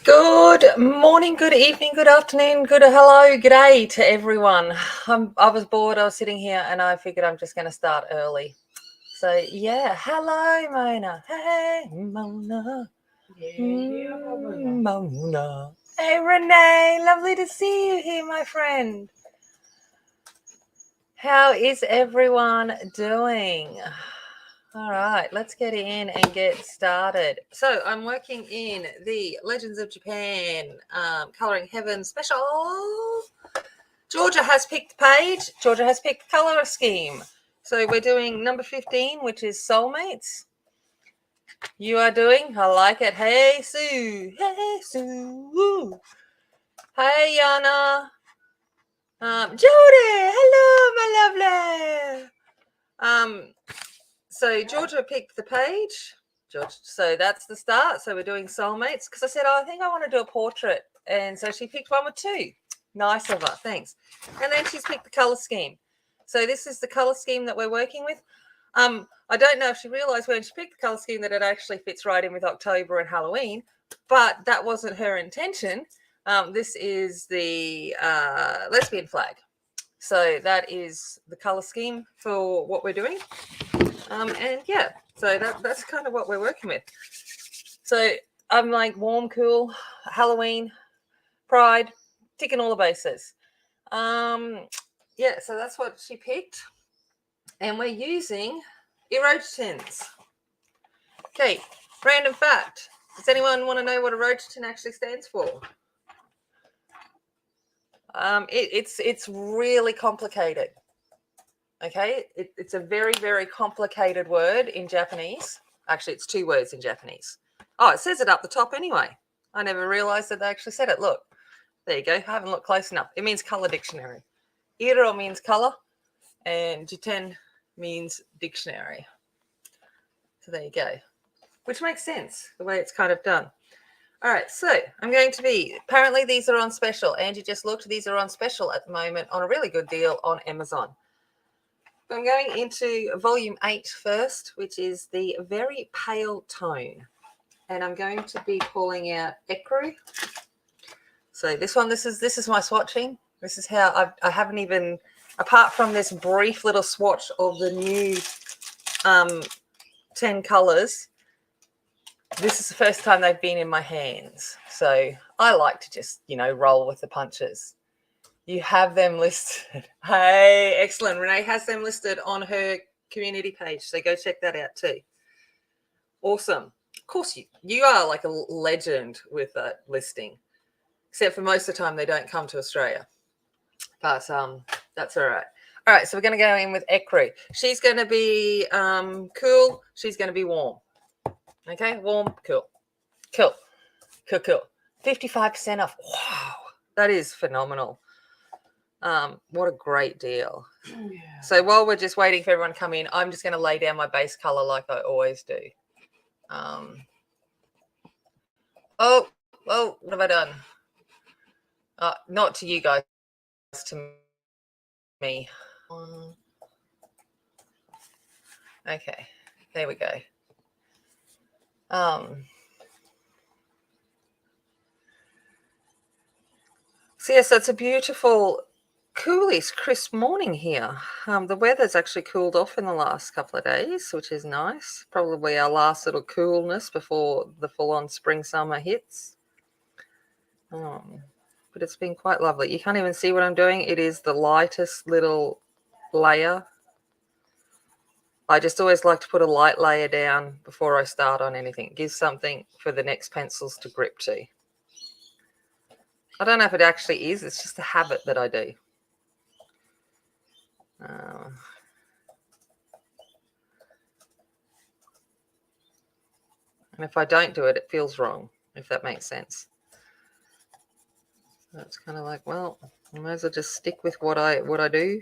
Good morning, good evening, good afternoon, good hello, good day to everyone. I was bored. I was sitting here and I figured I'm just going to start early. So, yeah, hello, Mona. Hey, Mona. Mona. Hey, Renee. Lovely to see you here, my friend. How is everyone doing? All right, let's get in and get started. So I'm working in the Legends of Japan Colouring Heaven special. Georgia has picked the page. Georgia has picked colour scheme. So we're doing number 15, which is Soulmates. You are doing, I like it. Hey, Sue. Hey, Sue. Hey, Yana. Jody. Hello, my lovely. So Georgia picked the page. So that's the start. So we're doing Soulmates because I said, I think I want to do a portrait. And so she picked one with two. Nice of her. Thanks. And then she's picked the color scheme. So this is the color scheme that we're working with. I don't know if she realized when she picked the color scheme that it actually fits right in with October and Halloween, but that wasn't her intention. This is the lesbian flag. So that is the color scheme for what we're doing. And yeah, so that's kind of what we're working with. So I'm like warm, cool, Halloween, Pride, ticking all the bases. Yeah, so that's what she picked. And we're using Irojitens. Okay, random fact. Does anyone want to know what Irojiten actually stands for? It's really complicated. Okay, it's a very, very complicated word in Japanese. Actually, it's two words in Japanese. Oh, it says it up the top anyway. I never realized that they actually said it. Look, there you go. I haven't looked close enough. It means color dictionary. Iro means color, and jiten means dictionary. So there you go, which makes sense the way it's kind of done. All right, so I'm going to be, apparently these are on special. Angie just looked, these are on special at the moment on a really good deal on Amazon. I'm going into volume 8 first, which is the very pale tone. And I'm going to be pulling out Ecru. So this one, this is my swatching. This is how I haven't even, apart from this brief little swatch of the new 10 colors, this is the first time they've been in my hands. So I like to just, roll with the punches. You have them listed. Hey, excellent. Renee has them listed on her community page. So go check that out too. Awesome. Of course, you are like a legend with that listing, except for most of the time they don't come to Australia. But that's all right. All right, so we're going to go in with Ecru. She's going to be cool. She's going to be warm. Okay, warm, cool. Cool. 55% off. Wow, that is phenomenal. What a great deal. Yeah. So while we're just waiting for everyone to come in, I'm just going to lay down my base color like I always do. Oh, what have I done? Not to you guys, to me. Okay, there we go. So yes, it's a beautiful, coolish, crisp morning here. The weather's actually cooled off in the last couple of days, which is nice. Probably our last little coolness before the full-on spring summer hits. But it's been quite lovely. You can't even see what I'm doing. It is the lightest little layer. I just always like to put a light layer down before I start on anything. It gives something for the next pencils to grip to. I don't know if it actually is. It's just a habit that I do. And if I don't do it, it feels wrong, if that makes sense. So it's kind of like, well, I might as well just stick with what I do.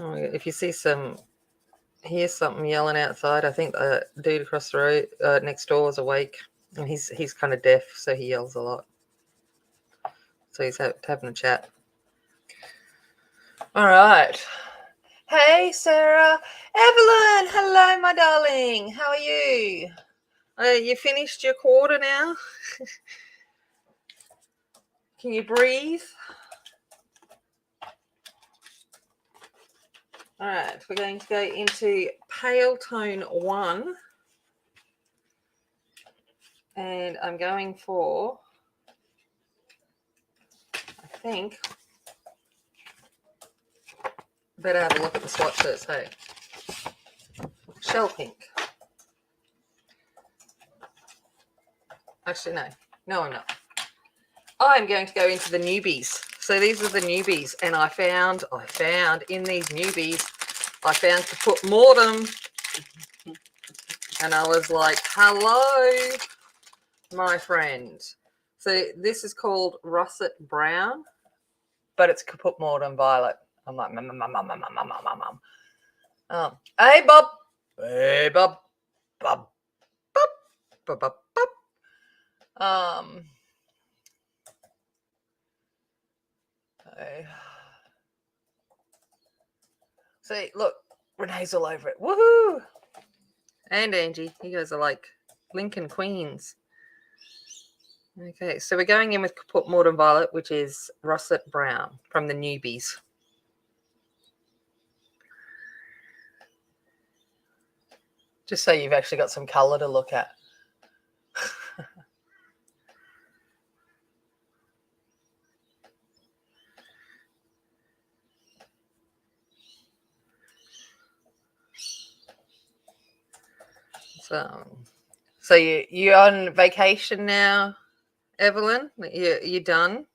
Oh, if you see hear something yelling outside, I think the dude across the road next door is awake, and he's kind of deaf, so he yells a lot. So he's having a chat. All right. Hey, Sarah. Evelyn, hello, my darling. How are you? You finished your quarter now? Can you breathe? All right, we're going to go into pale tone 1. And I'm going for, I think, better have a look at the swatches, hey. Shell pink. Actually, no, I'm not. I'm going to go into the newbies. So these are the newbies, and I found in these newbies, I found Kaput Mortem, and I was like, hello, my friend. So this is called Russet Brown, but it's Kaput Mortem Violet. I'm like, mum. Hey, Bob. Hey, Bob. Bob. Bob. Bob. Bob. See, look, Renee's all over it. Woohoo! And Angie, you guys are like Lincoln Queens. Okay, so we're going in with Kaput Mortem Violet, which is Russet Brown from the newbies. Just so you've actually got some colour to look at. So you're on vacation now, Evelyn? You done?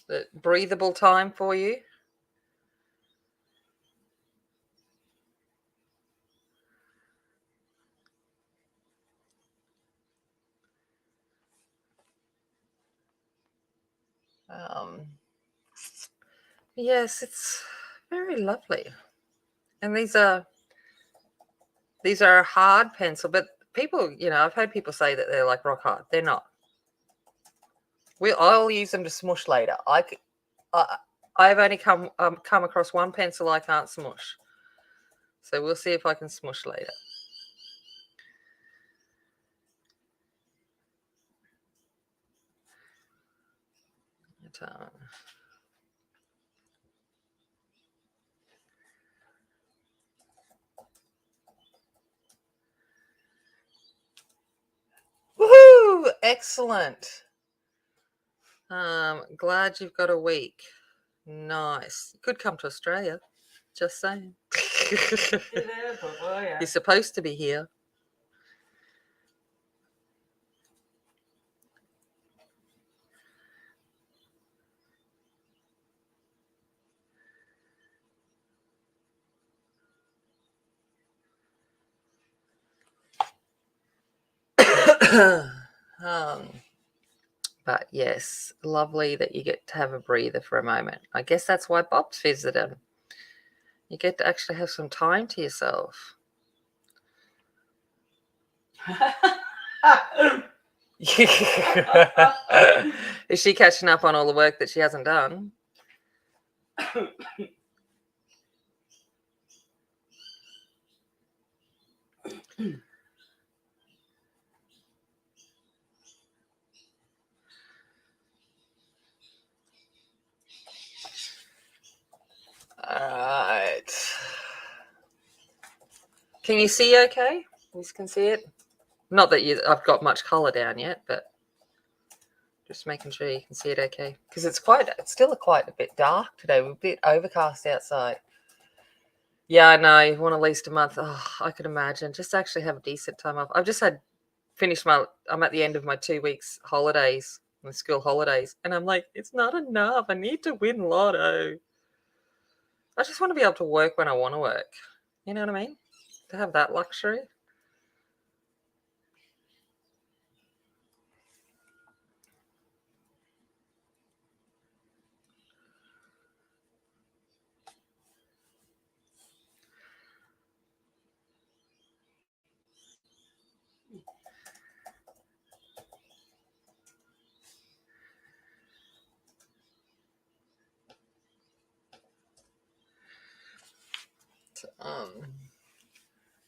The breathable time for you? Yes, it's very lovely. And these are a hard pencil, but people, I've heard people say that they're like rock hard. They're not. I'll use them to smush later. I've only come across one pencil I can't smush. So we'll see if I can smush later. Woohoo! Excellent. Glad you've got a week. Nice. You could come to Australia. Just saying. You're supposed to be here. But yes, lovely that you get to have a breather for a moment. I guess that's why Bob's visiting. You get to actually have some time to yourself. Is she catching up on all the work that she hasn't done? All right. Can you see okay? You can see it? Not that I've got much colour down yet, but just making sure you can see it okay. Because it's still quite a bit dark today. We're a bit overcast outside. Yeah, I know. You want at least a month. Oh, I could imagine. Just actually have a decent time off. I've just I'm at the end of my 2 weeks holidays, my school holidays. And I'm like, it's not enough. I need to win lotto. I just want to be able to work when I want to work. You know what I mean? To have that luxury.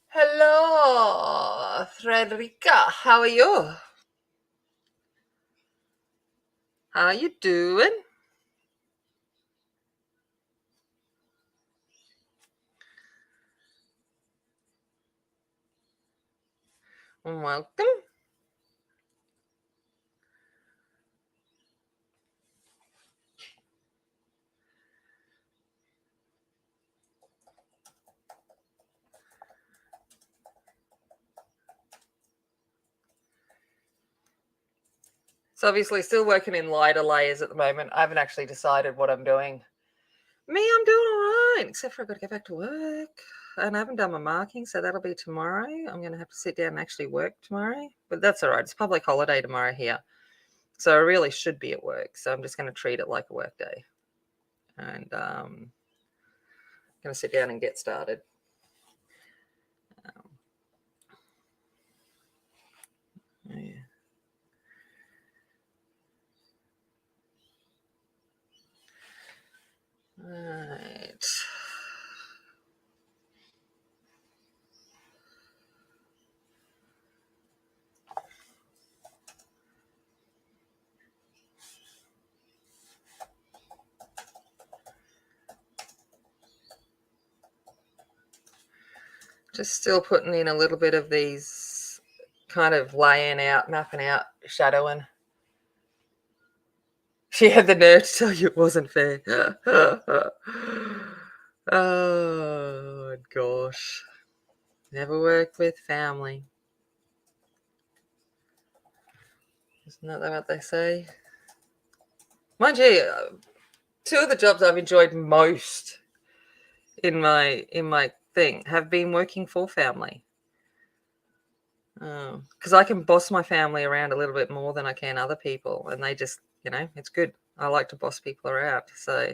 Hello, Frederica. How are you? How you doing? Welcome. So obviously still working in lighter layers at the moment. I haven't actually decided what I'm doing. Me, I'm doing all right, except for I've got to go back to work. And I haven't done my marking, so that'll be tomorrow. I'm going to have to sit down and actually work tomorrow. But that's all right. It's public holiday tomorrow here. So I really should be at work. So I'm just going to treat it like a work day. And going to sit down and get started. Yeah. Right. Just still putting in a little bit of these kind of laying out, mapping out, shadowing. She had the nerve to tell you it wasn't fair. Oh, gosh. Never work with family. Isn't that what they say? Mind you, two of the jobs I've enjoyed most in my thing have been working for family. Because I can boss my family around a little bit more than I can other people, and they just, it's good. I like to boss people around. So,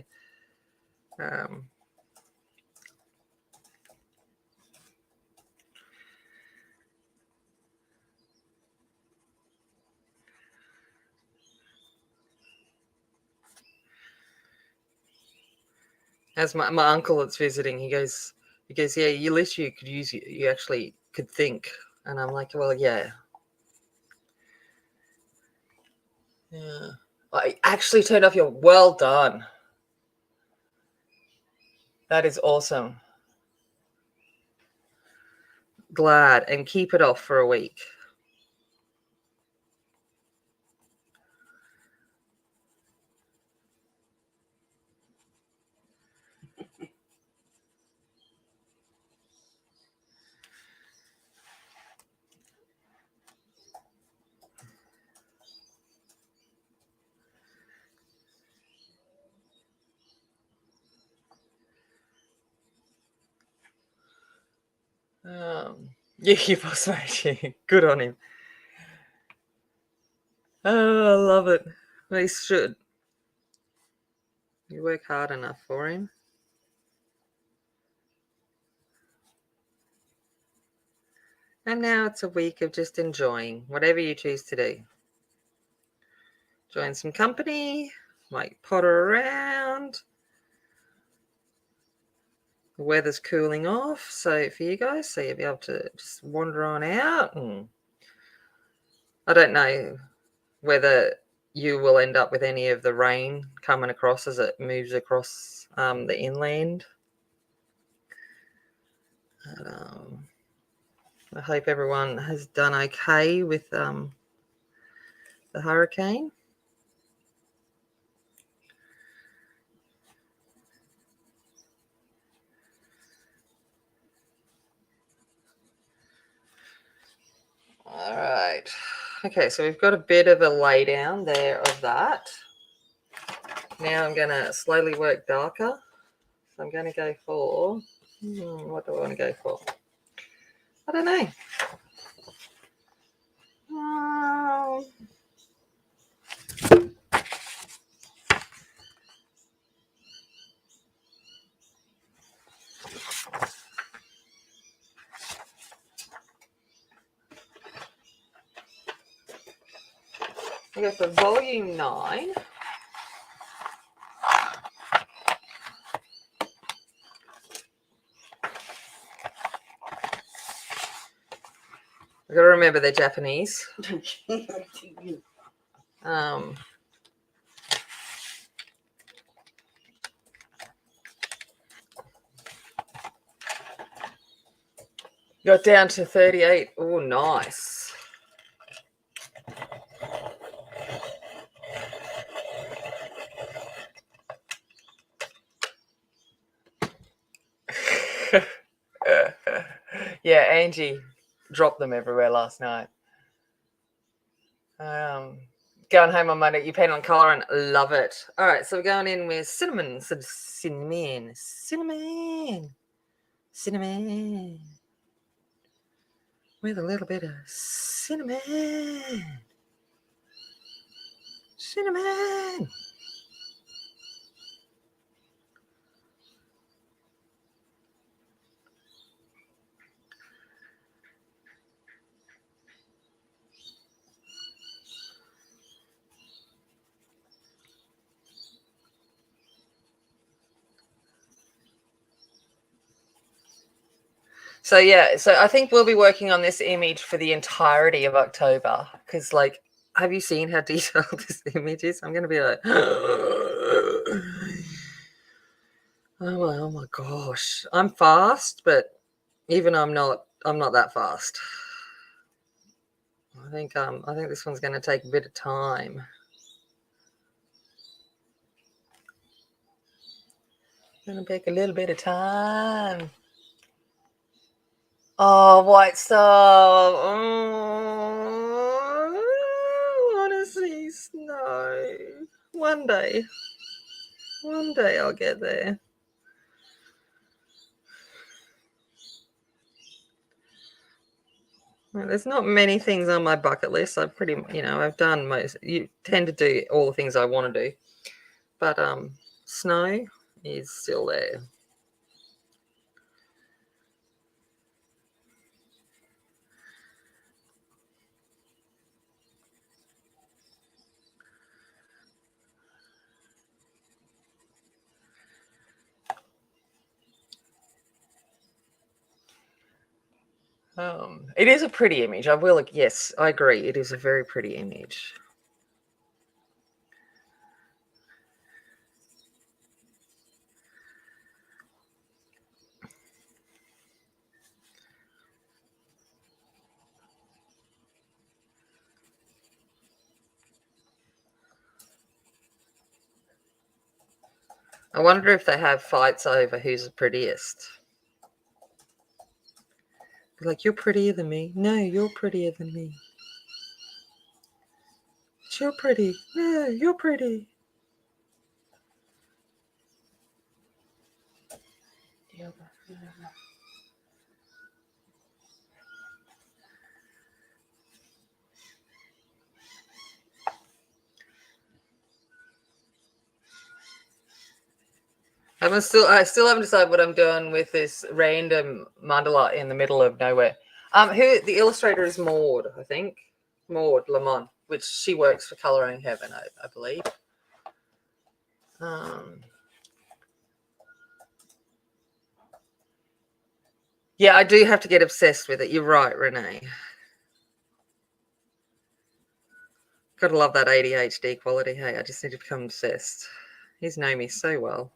as my uncle that's visiting, he goes, yeah, at least you could use, you actually could think. And I'm like, well, yeah. Yeah. I actually turned off your, well done. That is awesome. Glad, and keep it off for a week. Yeah, your boss mate. Good on him. Oh, I love it. He should. You work hard enough for him. And now it's a week of just enjoying whatever you choose to do. Join some company, might potter around. The weather's cooling off, so for you guys, so you'll be able to just wander on out. And I don't know whether you will end up with any of the rain coming across as it moves across the inland. But, I hope everyone has done okay with the hurricane. All right. Okay, so we've got a bit of a lay down there of that. Now I'm going to slowly work darker. So I'm going to go for, what do I want to go for? I don't know. I go for volume 9. I gotta remember they're Japanese. Got down to 38. Oh, nice. Yeah, Angie dropped them everywhere last night. Going home on Monday, you paint on colour and love it. All right, so we're going in with cinnamon. Cinnamon. With a little bit of cinnamon. So yeah, so I think we'll be working on this image for the entirety of October because, like, have you seen how detailed this image is? I'm going to be like, oh my gosh, I'm fast, but even I'm not that fast. I think this one's going to take a bit of time. Going to take a little bit of time. Oh, white stuff. Oh, I want to see snow. One day I'll get there. Well, there's not many things on my bucket list. I've I've done most. You tend to do all the things I want to do, but snow is still there. It is a pretty image. Yes, I agree. It is a very pretty image. I wonder if they have fights over who's the prettiest. Like, you're prettier than me. No, you're prettier than me. But you're pretty. No, you're pretty. I still haven't decided what I'm doing with this random mandala in the middle of nowhere. Who the illustrator is Maud, I think. Maud Lamont, which she works for Colouring Heaven, I believe. Yeah, I do have to get obsessed with it. You're right, Renee. Gotta love that ADHD quality. Hey, I just need to become obsessed. He's known me so well.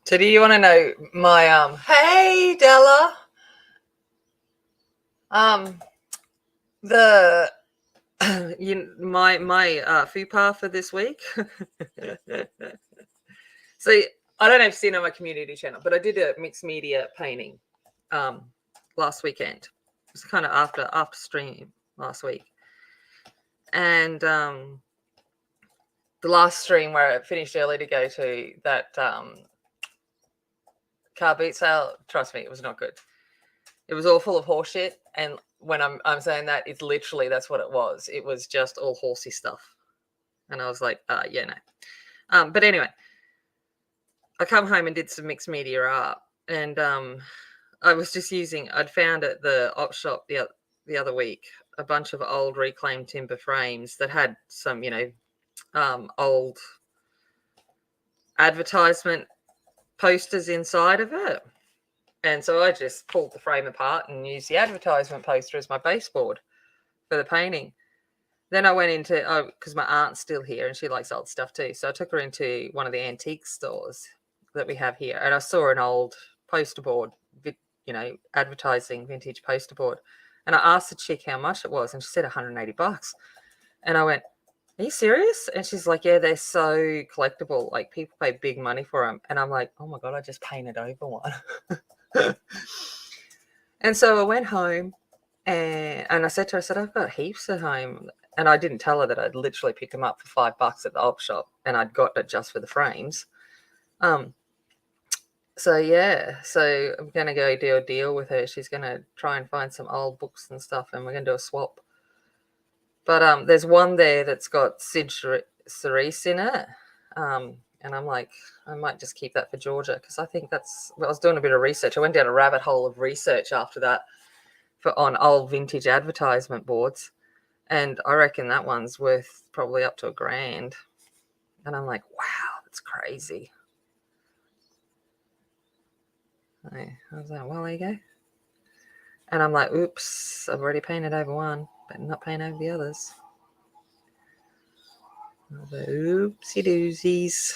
So do you want to know my hey Della, the my FUPA for this week? So I don't know if you've seen on my community channel, but I did a mixed media painting last weekend. It was kind of after stream last week, and the last stream where I finished early to go to that car boot sale, trust me, it was not good. It was all full of horse shit, and when I'm saying that, it's literally that's what it was. It was just all horsey stuff, and I was like, yeah, no. But anyway, I come home and did some mixed media art, and I was just I'd found at the op shop the other week a bunch of old reclaimed timber frames that had some, old advertisement posters inside of it. And so I just pulled the frame apart and used the advertisement poster as my baseboard for the painting. Then I went into, because my aunt's still here and she likes old stuff too. So I took her into one of the antique stores that we have here. And I saw an old poster board, advertising vintage poster board. And I asked the chick how much it was. And she said $180. And I went, are you serious? And she's like, yeah, they're so collectible. Like, people pay big money for them. And I'm like, oh my God, I just painted over one. And so I went home and I said to her, I've got heaps at home. And I didn't tell her that I'd literally picked them up for $5 at the op shop and I'd got it just for the frames. So I'm going to go do a deal with her. She's going to try and find some old books and stuff and we're going to do a swap. But there's one there that's got Sid Cerise in it. And I'm like, I might just keep that for Georgia because I think I was doing a bit of research. I went down a rabbit hole of research after that on old vintage advertisement boards. And I reckon that one's worth probably up to $1,000. And I'm like, wow, that's crazy. I was like, well, there you go. And I'm like, oops, I've already painted over one, but not paint over the others. I was like, oopsie doozies.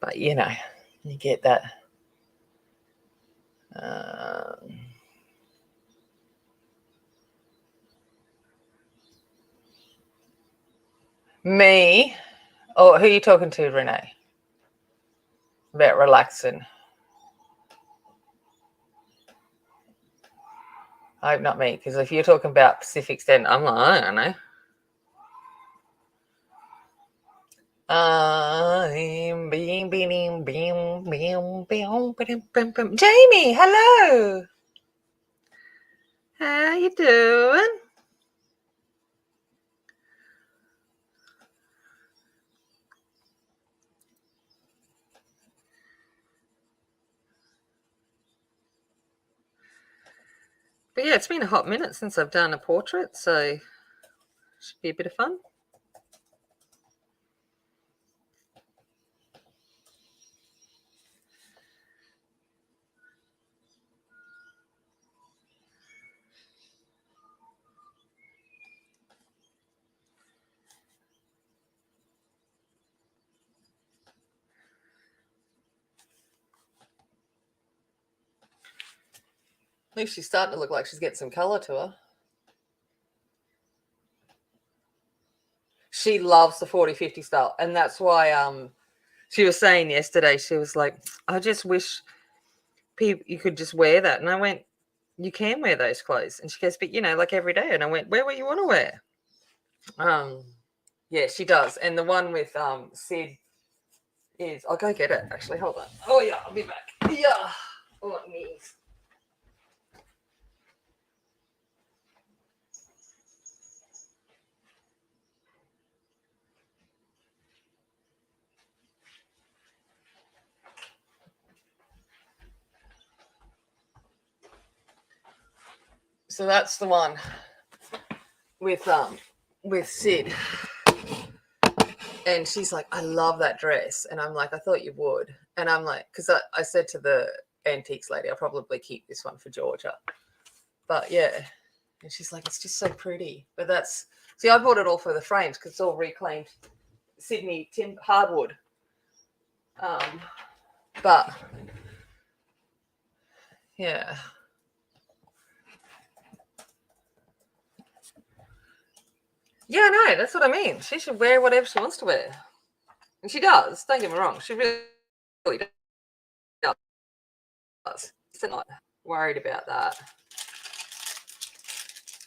But, you get that. Me? Oh, who are you talking to, Renee? About relaxing. I hope not me, because if you're talking about Pacific Standard, I'm like, I don't know. Jamie, hello. How you doing? But yeah, it's been a hot minute since I've done a portrait, so it should be a bit of fun. At least she's starting to look like she's getting some colour to her. She loves the 40-50 style. And that's why she was saying yesterday, she was like, I just wish you could just wear that. And I went, you can wear those clothes. And she goes, but, like every day. And I went, wear what you want to wear. Yeah, she does. And the one with Sid is, I'll go get it, actually. Hold on. Oh, yeah, I'll be back. Yeah. Oh, it needs. So that's the one with Sid. And she's like, I love that dress. And I'm like, I thought you would. And I'm like, because I said to the antiques lady, I'll probably keep this one for Georgia. But yeah. And she's like, it's just so pretty. But I bought it all for the frames because it's all reclaimed Sydney hardwood. But yeah. Yeah, no, that's what I mean. She should wear whatever she wants to wear. And she does. Don't get me wrong. She really does. I'm not worried about that.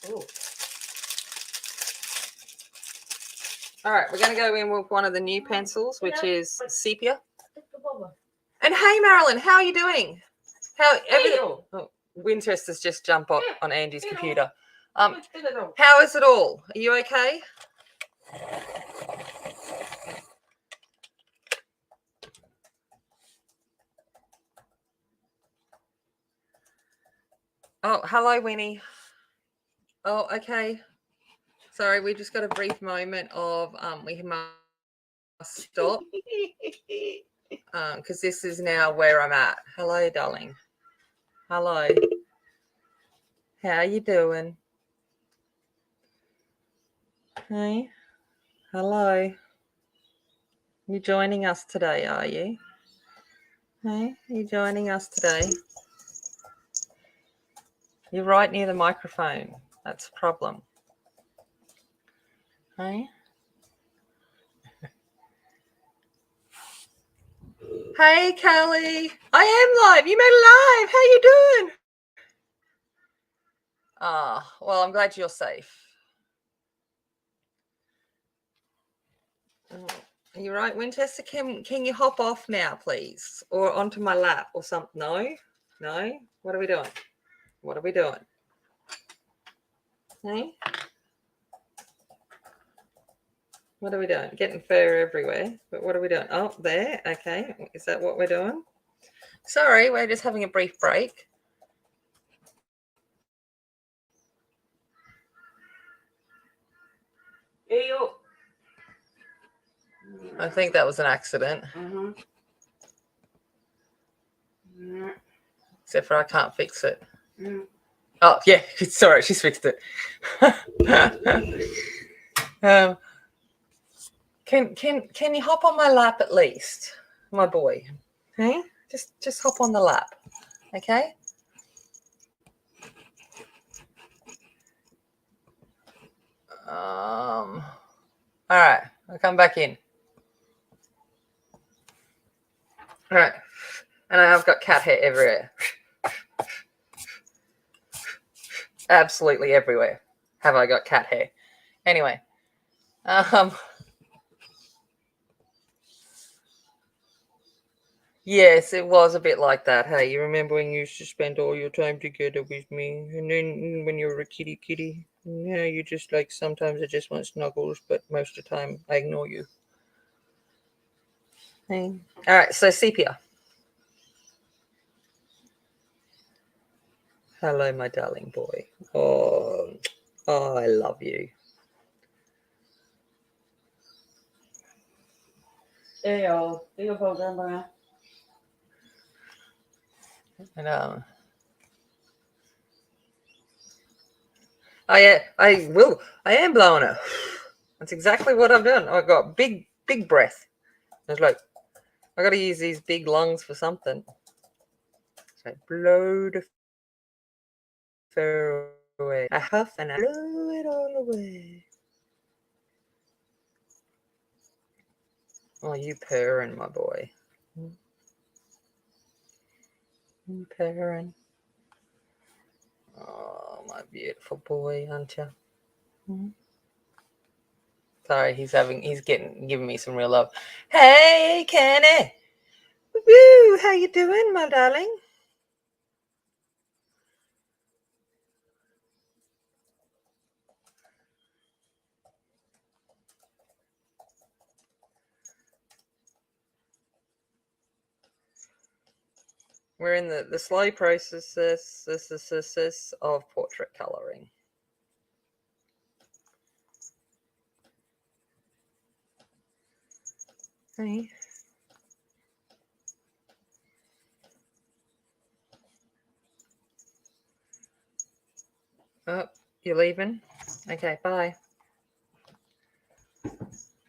Ooh. All right, we're going to go in with one of the new pencils, which is Sepia. And hey, Marilyn, how are you doing? Winchester's just jumped on Andy's computer. How is it all? Are you okay? Oh, hello, Winnie. Oh, okay. Sorry, we just got a brief moment of we must stop because this is now where I'm at. Hello, darling. Hello. How you doing? Hey. Hello. You joining us today, are you? Hey, you joining us today? You're right near the microphone. That's a problem. Hey. Hey, Kelly. I am live. You made it live. How you doing? Well, I'm glad you're safe. Are you right, Winchester? Can you hop off now, please? Or onto my lap or something? No? No? What are we doing? What are we doing? Hey? What are we doing? Getting fur everywhere. But what are we doing? Oh, there. Okay. Is that what we're doing? Sorry, we're just having a brief break. I think that was an accident. Except for I can't fix it. Oh, yeah. Sorry, she's fixed it. Can you hop on my lap at least, my boy? Hey? Just hop on the lap. Okay? All right, I'll come back in. All right, and I've got cat hair everywhere. Absolutely everywhere have I got cat hair. Anyway, yes, it was a bit like that. Hey, you remember when you used to spend all your time together with me, and then when you were a kitty, yeah, you just like sometimes I just want snuggles, but most of the time I ignore you. Hey. All right, so Sepia. Hello, my darling boy. Oh, I love you. And I will. I am blowing it. That's exactly what I've done. I've got big breath. It's like I got to use these big lungs for something. So blow the fur away. I huff and I blow it all away. Oh, you purring, my boy. You purring. Oh, my beautiful boy, aren't you? Sorry, he's giving me some real love. Hey, Kenny. Woo, how you doing, my darling? We're in the slow process of portrait coloring. Hey. Oh, you're leaving? Okay, bye.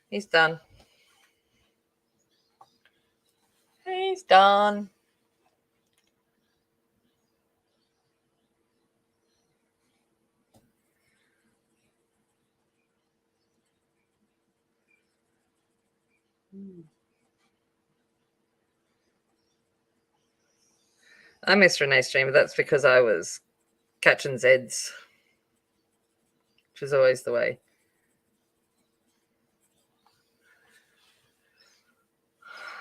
He's done. He's done. I missed Renee's stream, but that's because I was catching Zeds, which is always the way.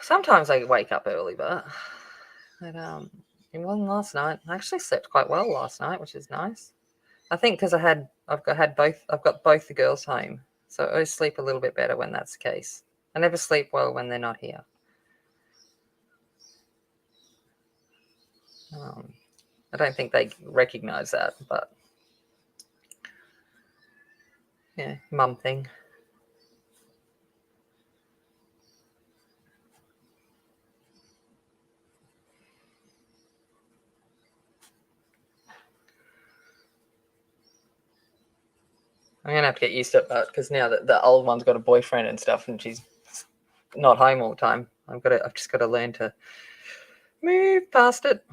Sometimes I wake up early, but it wasn't last night. I actually slept quite well last night, which is nice. I think because I've got both the girls home, So I sleep a little bit better when that's the case. I never sleep well when they're not here. I don't think they recognize that, but yeah, mum thing. I'm gonna have to get used to it, because now that the old one's got a boyfriend and stuff, and she's not home all the time, I've just got to learn to move past it.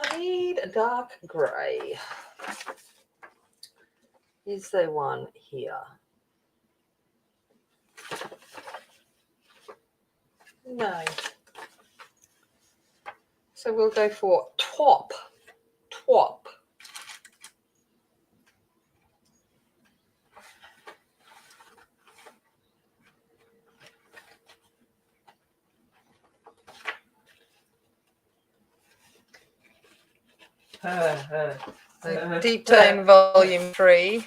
I need a dark grey. Is there one here? No. So we'll go for top. Deep Tone Volume 3.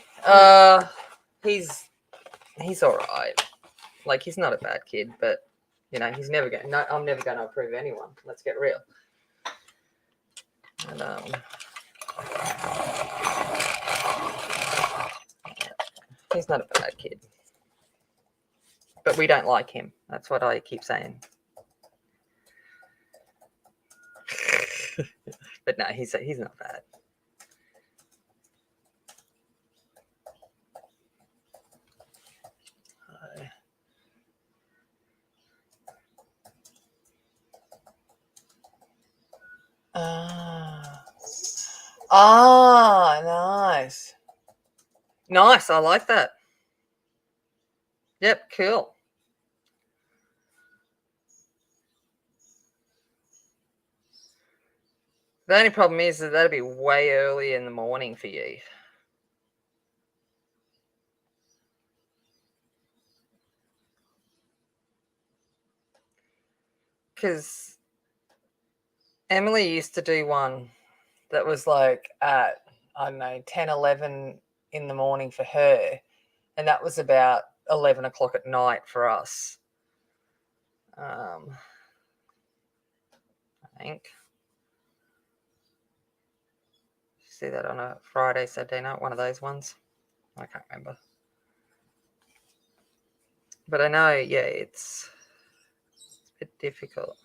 He's all right. Like, he's not a bad kid, but he's never going. No, I'm never going to approve anyone. Let's get real. And he's not a bad kid, but we don't like him. That's what I keep saying. But no, he's not bad. Nice. Nice, I like that. Yep, cool. The only problem is that that'd be way early in the morning for you. Because Emily used to do one that was like at, I don't know, 10, 11 in the morning for her. And that was about 11 o'clock at night for us. I think. See that on a Friday, Saturday night, one of those ones. I can't remember. But I know, yeah, it's a bit difficult.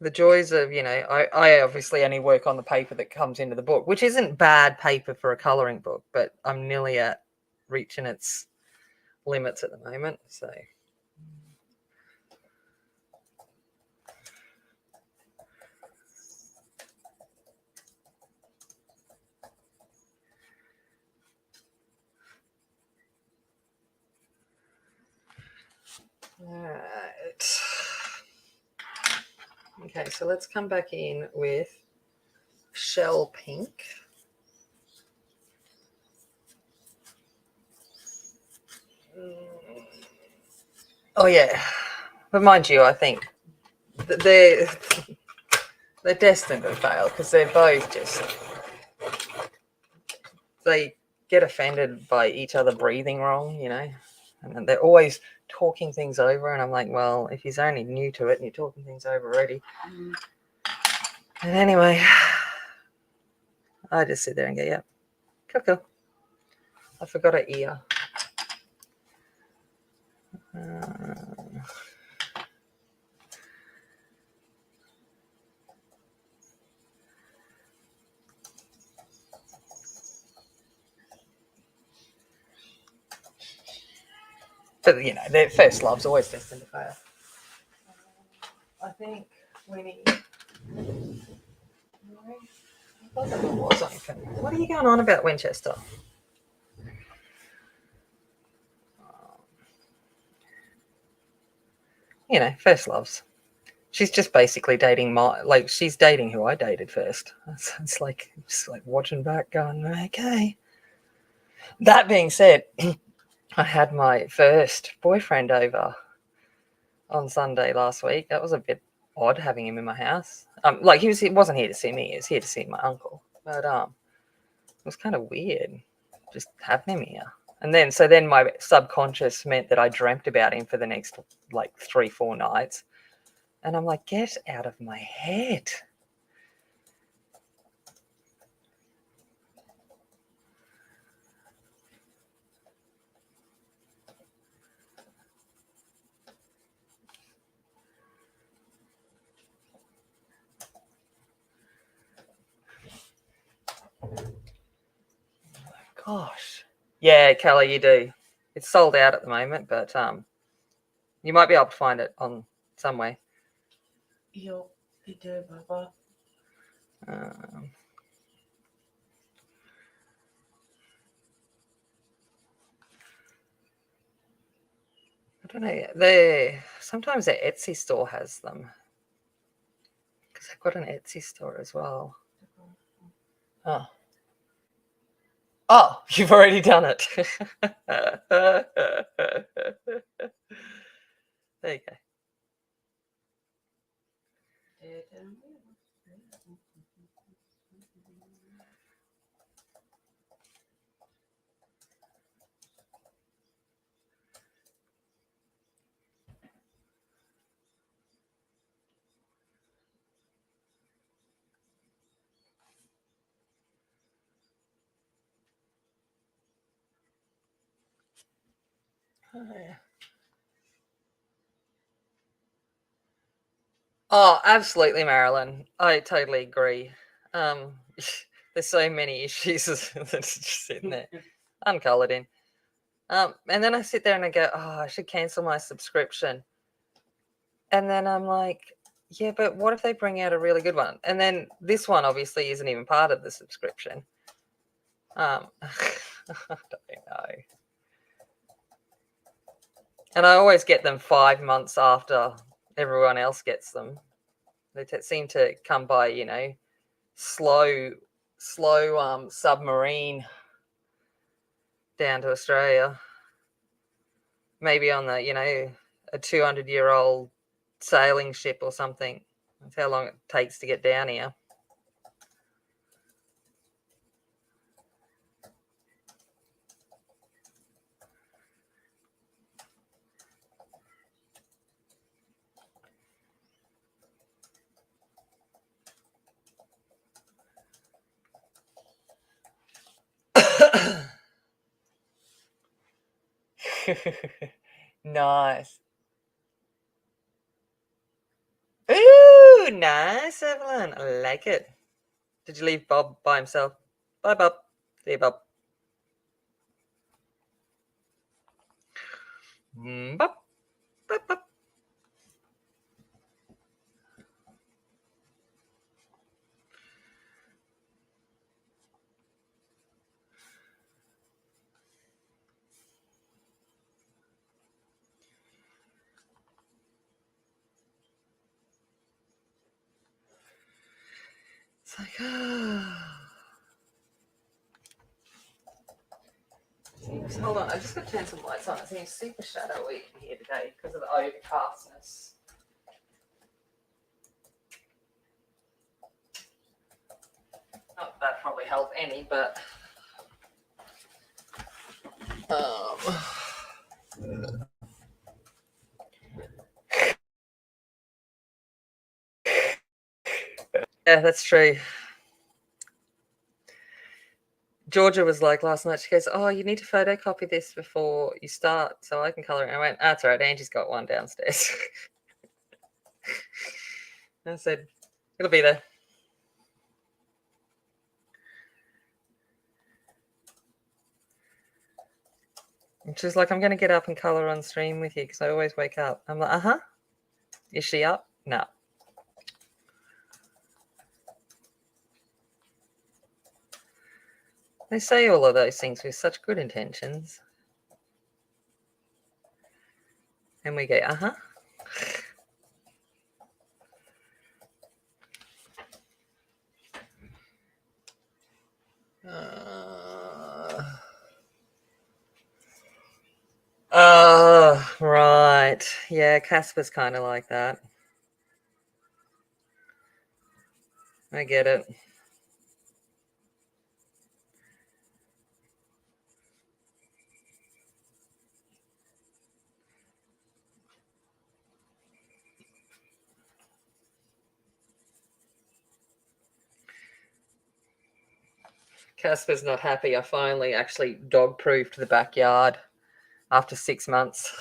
The joys of, I obviously only work on the paper that comes into the book, which isn't bad paper for a colouring book, but I'm nearly at reaching its limits at the moment, so. All right. Okay, so let's come back in with shell pink. Oh yeah, but mind you, I think they're destined to fail, because they're both just, they get offended by each other breathing wrong, and they're always talking things over, and I'm like, well, if he's only new to it and you're talking things over already. And anyway, I just sit there and go, yeah, cool. I forgot an ear. But, their first love's always destined to fail. I think Winnie... What are you going on about, Winchester? First loves. She's just basically dating she's dating who I dated first. It's like just like watching back, going, okay. That being said, I had my first boyfriend over on Sunday last week. That was a bit odd having him in my house. He wasn't here to see me. He was here to see my uncle. But it was kind of weird just having him here. And then my subconscious meant that I dreamt about him for the next 3-4 nights. And I'm like, get out of my head. Gosh. Yeah, Kelly, you do. It's sold out at the moment, but you might be able to find it on somewhere. You do, Baba. I don't know. Sometimes their Etsy store has them, because they've got an Etsy store as well. Oh, you've already done it. There you go. Oh, absolutely, Marilyn. I totally agree. There's so many issues that's just sitting there, uncolored in. And then I sit there and I go, oh, I should cancel my subscription. And then I'm like, yeah, but what if they bring out a really good one? And then this one obviously isn't even part of the subscription. I don't know. And I always get them 5 months after everyone else gets them. They seem to come by, slow submarine down to Australia. Maybe on the, a 200-year-old sailing ship or something. That's how long it takes to get down here. Nice. Ooh, nice, Evelyn. I like it. Did you leave Bob by himself? Bye, Bob. See you, Bob. Bob. Bob, Bob. It's like, hold on, I just got to turn some lights on. It seems super shadowy here today because of the overcastness. Not that probably help any, but yeah, that's true. Georgia was like last night, she goes, oh, you need to photocopy this before you start so I can colour it. And I went, that's all right, Angie's got one downstairs. I said, it'll be there. And she's like, I'm going to get up and colour on stream with you because I always wake up. I'm like, uh-huh. Is she up? No. They say all of those things with such good intentions. And we go, uh-huh. Right. Yeah, Casper's kind of like that. I get it. Casper's not happy. I finally actually dog-proofed the backyard after 6 months.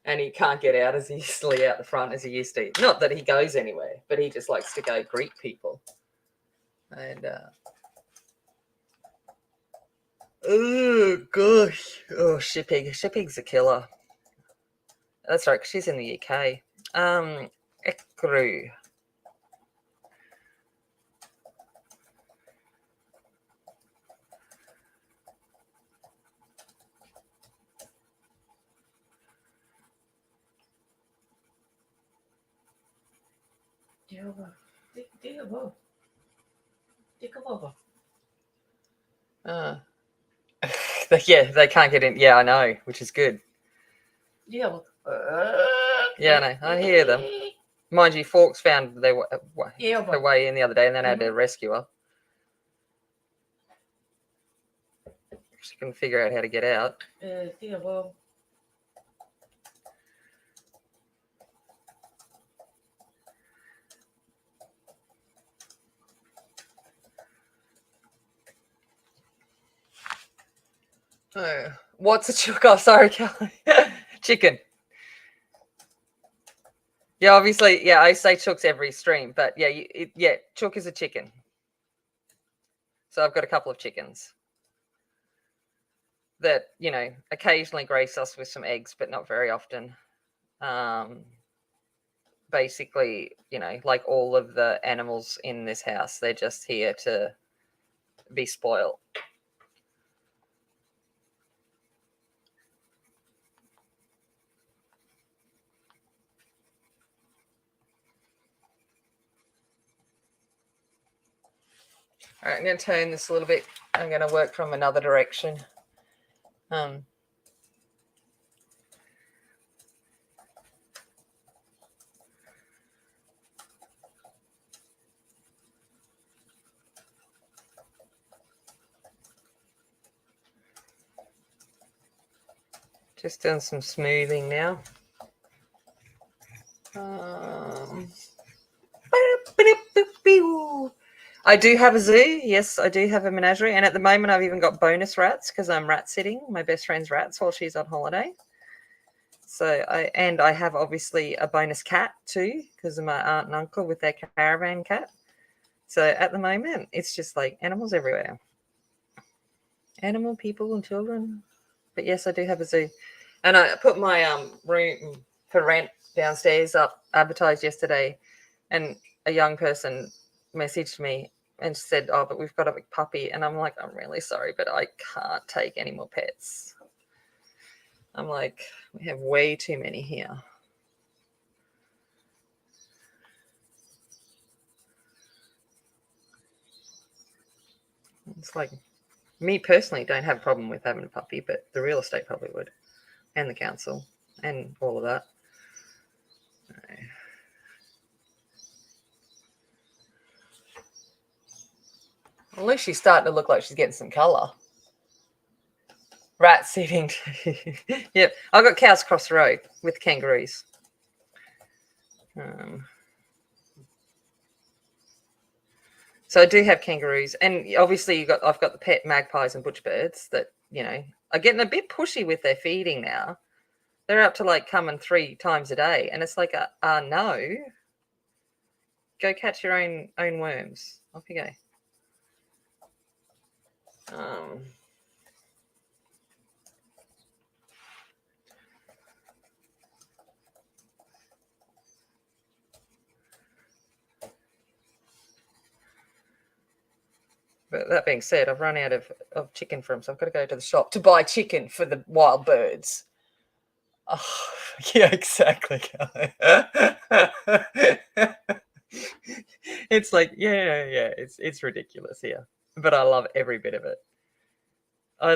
And he can't get out as easily out the front as he used to. Not that he goes anywhere, but he just likes to go greet people. And, oh, gosh. Oh, Shippig. Shippig's a killer. That's right, 'cause she's in the UK. Ekru. Yeah, they can't get in. Yeah, I know, which is good. Yeah, I know. I hear them. Mind you, Forks found her way in the other day and then had to rescue her. She couldn't figure out how to get out. Oh, what's a chook? Oh, sorry, Kelly. Chicken. Yeah, obviously, yeah, I say chooks every stream, but yeah, chook is a chicken. So I've got a couple of chickens that, occasionally grace us with some eggs, but not very often. Basically, like all of the animals in this house, they're just here to be spoiled. All right, I'm going to turn this a little bit. I'm going to work from another direction. Just doing some smoothing now. I do have a zoo. Yes, I do have a menagerie. And at the moment, I've even got bonus rats because I'm rat sitting my best friend's rats while she's on holiday. So I have obviously a bonus cat too because of my aunt and uncle with their caravan cat. So at the moment, it's just like animals everywhere. Animal, people, and children. But yes, I do have a zoo. And I put my room for rent downstairs up, advertised yesterday. And a young person messaged me and said, oh, but we've got a big puppy. And I'm like, I'm really sorry, but I can't take any more pets. I'm like, we have way too many here. It's like, me personally don't have a problem with having a puppy, but the real estate probably would, and the council, and all of that. At least she's starting to look like she's getting some colour. Rat sitting. Yep, I've got cows across the road with kangaroos. So I do have kangaroos, and obviously I've got the pet magpies and butcherbirds that are getting a bit pushy with their feeding now. They're up to like coming 3 times a day, and it's like, no, go catch your own worms. Off you go. But that being said, I've run out of chicken for him, so I've got to go to the shop to buy chicken for the wild birds. Oh, yeah, exactly. It's like, yeah, it's ridiculous here, but I love every bit of it. I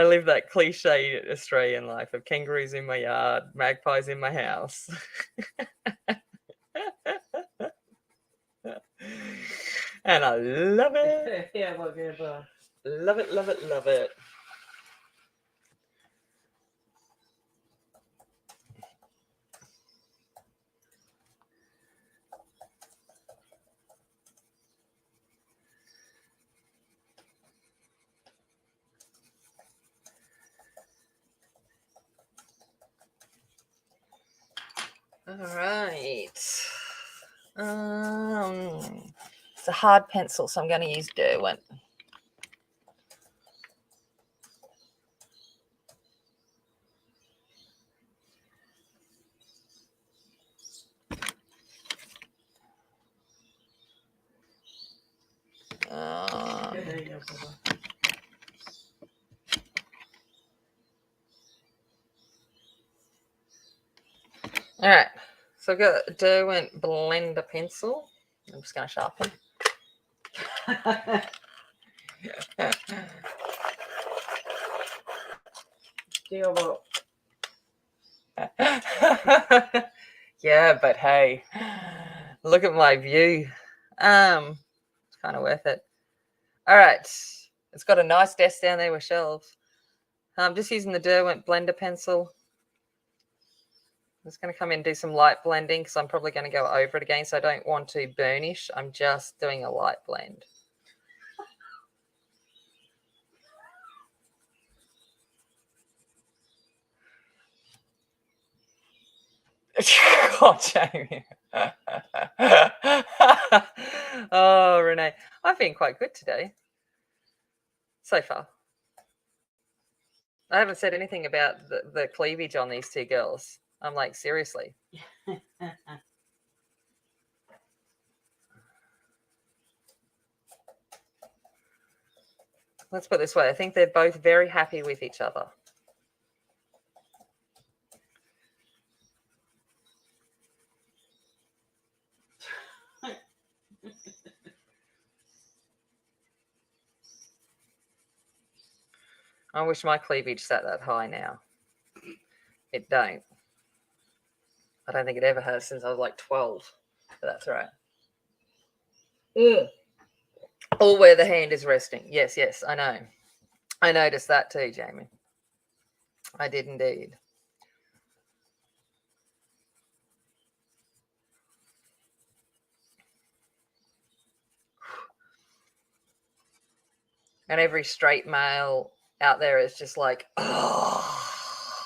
live that cliche Australian life of kangaroos in my yard, magpies in my house. And I love it. Yeah, whatever. Love it, love it, love it. All right. It's a hard pencil, so I'm going to use Derwent. All right, so I've got a Derwent blender pencil. I'm just going to sharpen. Yeah, but hey, look at my view. It's kind of worth it. All right, it's got a nice desk down there with shelves. I'm just using the Derwent blender pencil. I'm just going to come in and do some light blending because I'm probably going to go over it again, so I don't want to burnish. I'm just doing a light blend. Oh, Jamie. Oh, Renee. I've been quite good today so far. I haven't said anything about the cleavage on these two girls. I'm like, seriously. Let's put it this way. I think they're both very happy with each other. I wish my cleavage sat that high now. It don't. I don't think it ever has since I was like 12. But that's all right. Or where the hand is resting. Yes, I know. I noticed that too, Jamie. I did indeed. And every straight male out there is just like, oh,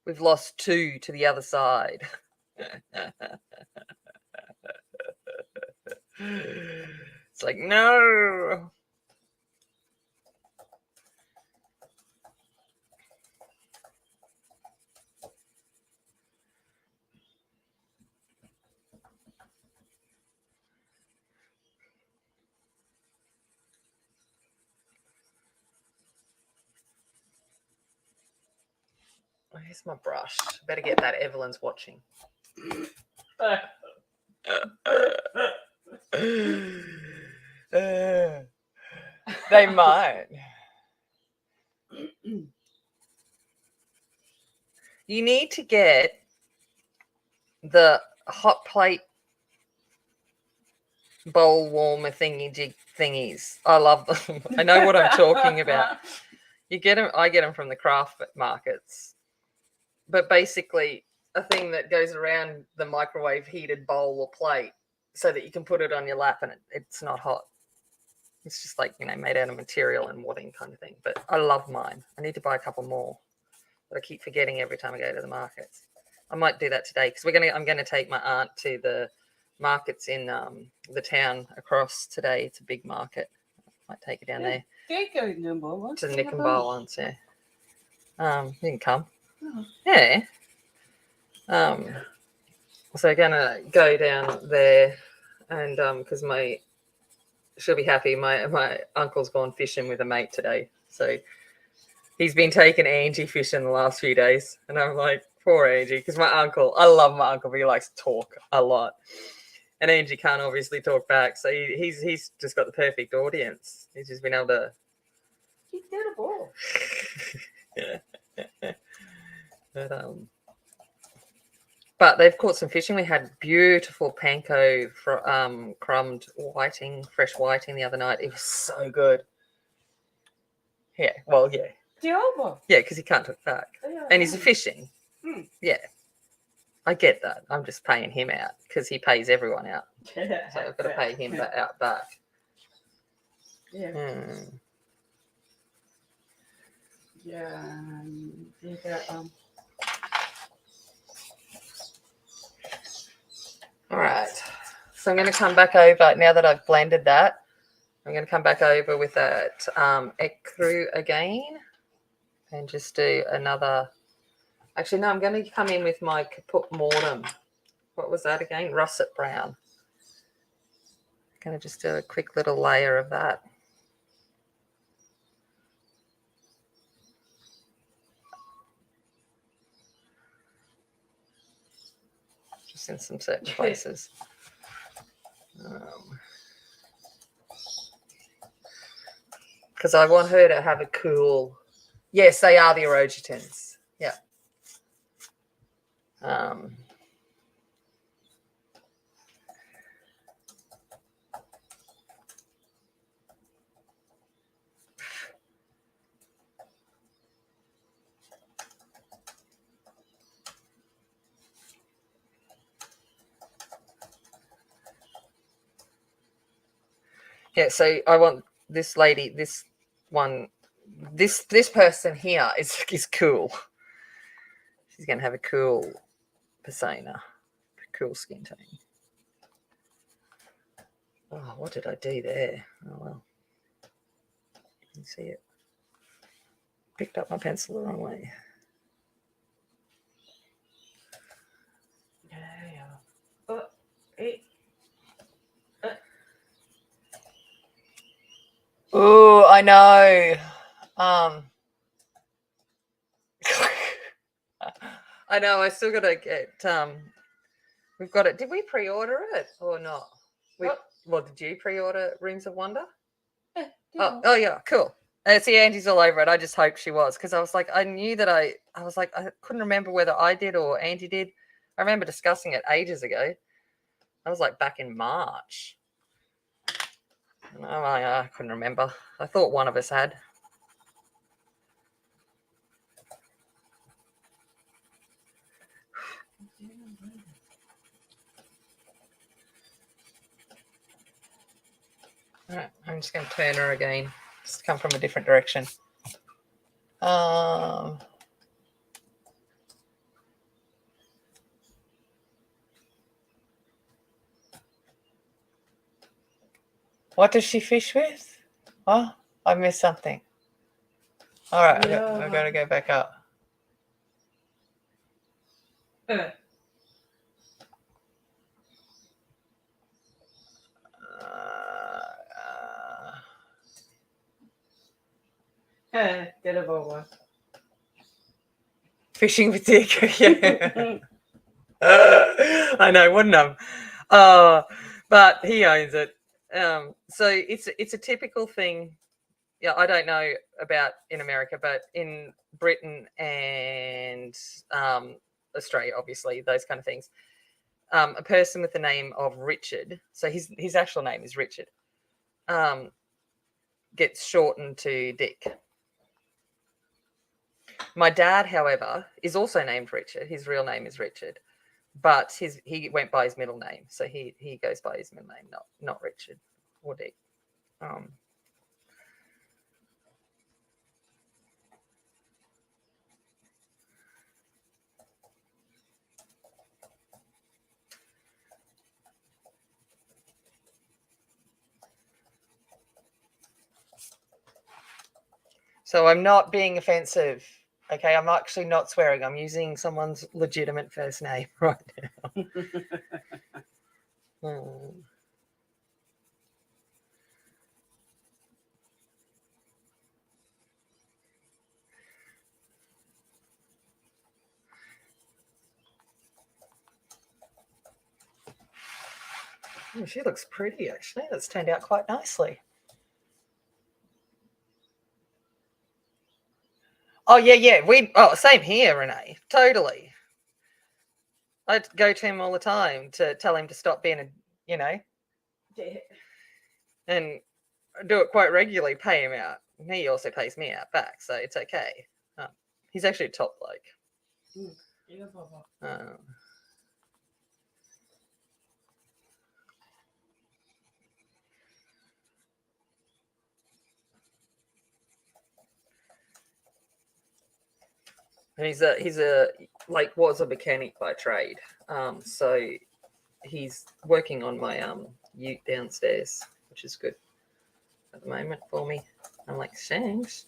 we've lost 2 to the other side. It's like, no. Where's my brush? Better get that. Evelyn's watching. They might. You need to get the hot plate bowl warmer thingies. I love them. I know what I'm talking about. You get them. I get them from the craft markets. But basically, a thing that goes around the microwave heated bowl or plate so that you can put it on your lap and it's not hot. It's just like, made out of material and wadding kind of thing. But I love mine. I need to buy a couple more. But I keep forgetting every time I go to the markets. I might do that today because I'm going to take my aunt to the markets in the town across today. It's a big market. I might take her down there. To the Nick and Bar ones, yeah. You can come. Oh. Yeah. So I'm gonna go down there and because my she'll be happy. My uncle's gone fishing with a mate today, so he's been taking Angie fishing the last few days, and I'm like, poor Angie, because my uncle, I love my uncle, but he likes to talk a lot, and Angie can't obviously talk back, so he's just got the perfect audience. He's just been able to. He did a ball. But they've caught some fishing. We had beautiful panko crumbed whiting, fresh whiting the other night. It was so good. Yeah, well, yeah. Diogo. Yeah, because he can't talk back. And he's fishing. Yeah. I get that. I'm just paying him out because he pays everyone out. So I've got to pay him out back. Yeah. Yeah. All right. So I'm going to come back over now that I've blended that. I'm going to come back over with that ecru again and just do another. Actually, no, I'm going to come in with my Caput Mortem. What was that again? Russet Brown. I'm going to just do a quick little layer of that. Just in some certain places. Because I want her to have a cool. Yes, they are the Irojitens. Yeah. Yeah, so I want this lady, this person here is cool. She's going to have a cool persona, cool skin tone. Oh, what did I do there? Oh, well. You can see it. Picked up my pencil the wrong way. Oh, I know. I know. I still got to get. We've got it. Did we pre-order it or not? Well, did you pre-order Rings of Wonder? Yeah. Oh, yeah, cool. See, Angie's all over it. I just hope she was, because I was like, I knew that I was like, I couldn't remember whether I did or Angie did. I remember discussing it ages ago. I was like back in March. And I couldn't remember. I thought one of us had. All right, I'm just going to turn her again. Just come from a different direction. What does she fish with? Oh, I missed something. All right, I've got to go back up. Get a bowl. Fishing with Dick. Yeah. I know, wouldn't I? But he owns it. So it's a typical thing. Yeah, I don't know about in America, but in Britain and Australia, obviously, those kind of things. A person with the name of Richard, so his actual name is Richard, gets shortened to Dick. My dad, however, is also named Richard. His real name is Richard, but he went by his middle name, so he goes by his middle name, not Richard or Dick. So I'm not being offensive. Okay, I'm actually not swearing. I'm using someone's legitimate first name right now. Oh, she looks pretty, actually. That's turned out quite nicely. Oh, yeah. Same here, Renee. Totally. I go to him all the time to tell him to stop being Yeah. and do it quite regularly, pay him out. And he also pays me out back, so it's okay. He's actually a top bloke. Yeah, Baba. And he's a was a mechanic by trade. So he's working on my ute downstairs, which is good at the moment for me. I'm like, thanks.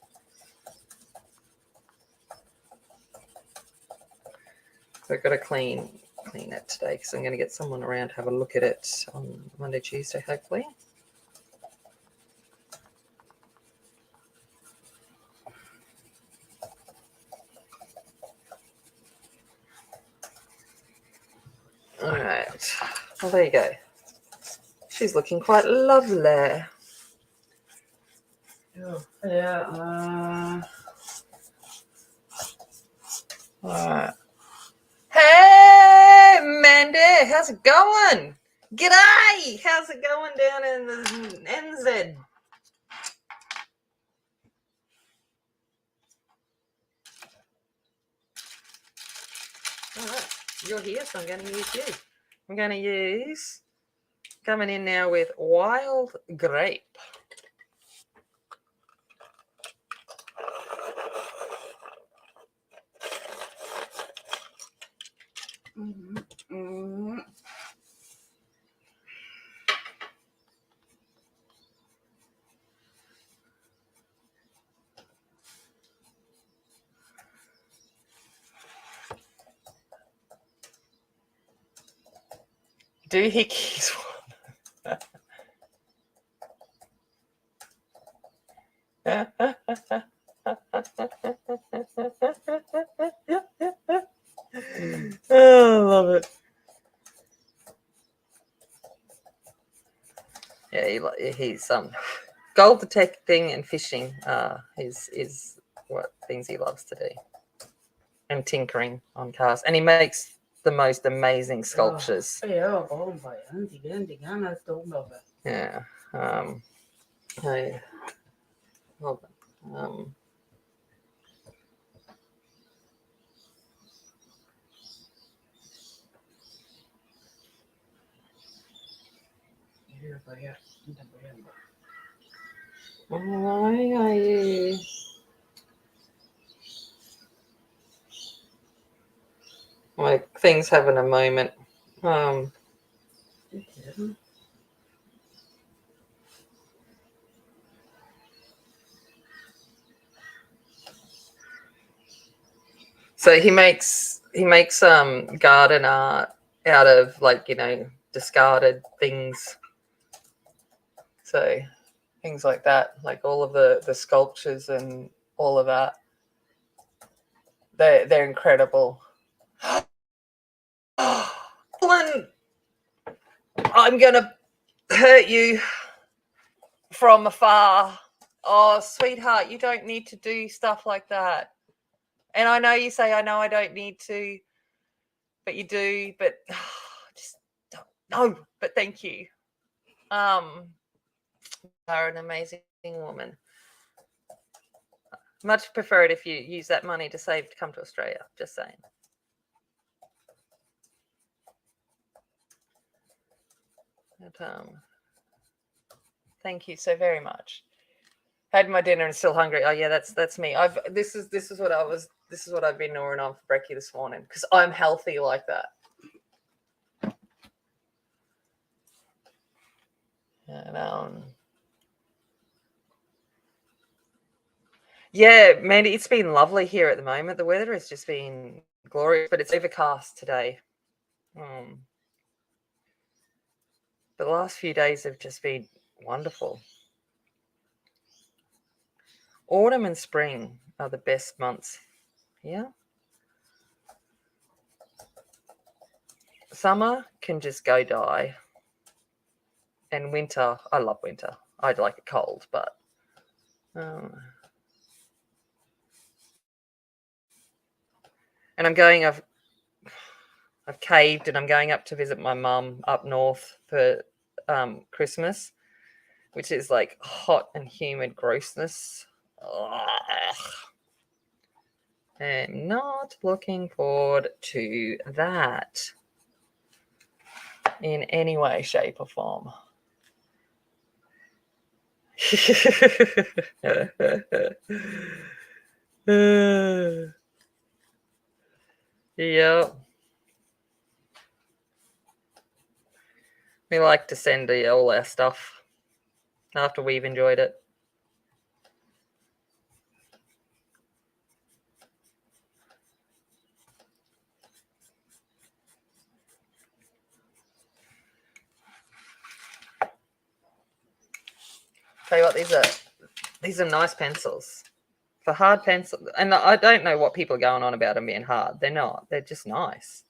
So I've got to clean it today because I'm going to get someone around to have a look at it on Monday, Tuesday, hopefully. All right. Well, there you go. She's looking quite lovely. Yeah. All right. Hey, Mandy, how's it going? G'day! How's it going down in the NZ? All right, you're here, so I'm going to use you. I'm going to use, coming in now with Wild Grape. Doohickeys one. Oh, I love it. Yeah, he's gold detecting and fishing is what things he loves to do, and tinkering on cars, and he makes the most amazing sculptures. Yeah. Hold on. My thing's having a moment. So he makes garden art out of discarded things. So things like that, like all of the sculptures and all of that. They're incredible. Colin, I'm gonna hurt you from afar. Oh, sweetheart, you don't need to do stuff like that. And I know you say, I know I don't need to, but you do. But just don't. No, but thank you. You are an amazing woman. Much prefer it if you use that money to save to come to Australia. Just saying. But, thank you so very much. Had my dinner and still hungry. Oh yeah, that's me. This is what I've been gnawing on for brekkie this morning because I'm healthy like that. And yeah, Mandy, it's been lovely here at the moment. The weather has just been glorious, but it's overcast today. The last few days have just been wonderful. Autumn and spring are the best months here. Summer can just go die. And winter, I love winter. I like it cold, but and I've caved and I'm going up to visit my mum up north for Christmas, which is like hot and humid grossness. Ugh. I'm not looking forward to that in any way, shape, or form. Yeah. We like to send all our stuff after we've enjoyed it. Tell you what, these are nice pencils. For hard pencil, and I don't know what people are going on about them being hard. They're not. They're just nice.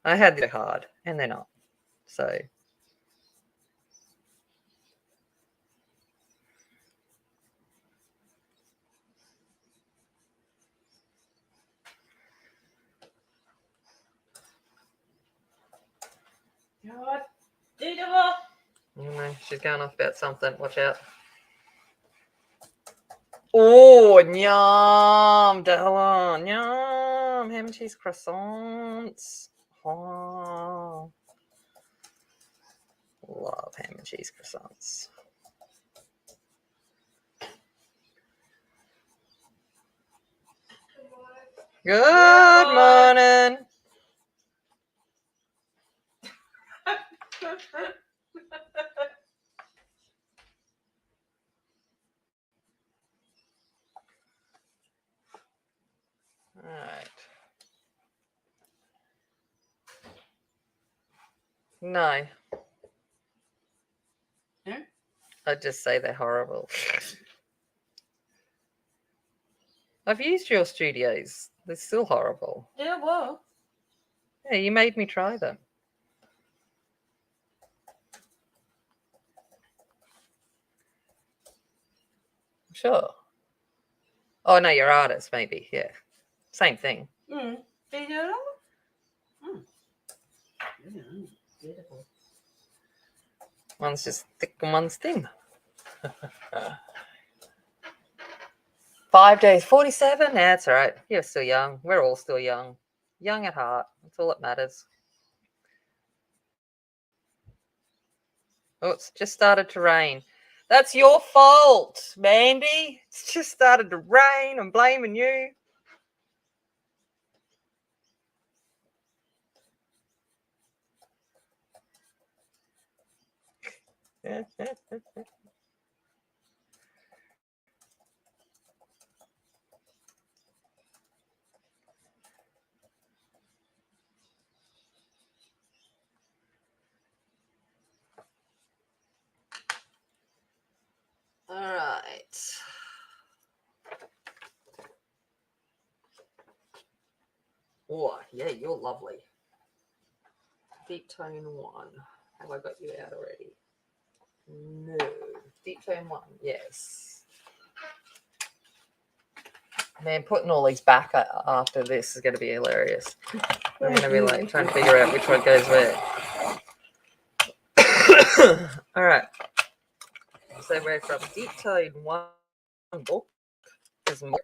I had they're hard, and they're not. So God, did it? she's going off about something. Watch out. Oh, yum, Dylan, yum, ham and cheese croissants. Oh, love ham and cheese croissants. Good morning. All right. No. Yeah? I'd just say they're horrible. I've used your studios. They're still horrible. Yeah, well. Yeah, you made me try them. Sure. Oh, no, you're artists, maybe. Yeah. Same thing. Did you do it? Yeah, beautiful. One's just thick and one's thin. 5 days, 47? Yeah, that's all right. You're still young. We're all still young. Young at heart. That's all that matters. Oh, it's just started to rain. That's your fault, Mandy. It's just started to rain. I'm blaming you. All right. Oh, yeah, you're lovely. Deep tone 1. Have I got you out already? No. Deep tone 1, yes. Man, putting all these back after this is going to be hilarious. I'm going to be like trying to figure out which one goes where. All right. So we're from Deep Tone 1 book. Is mulberries.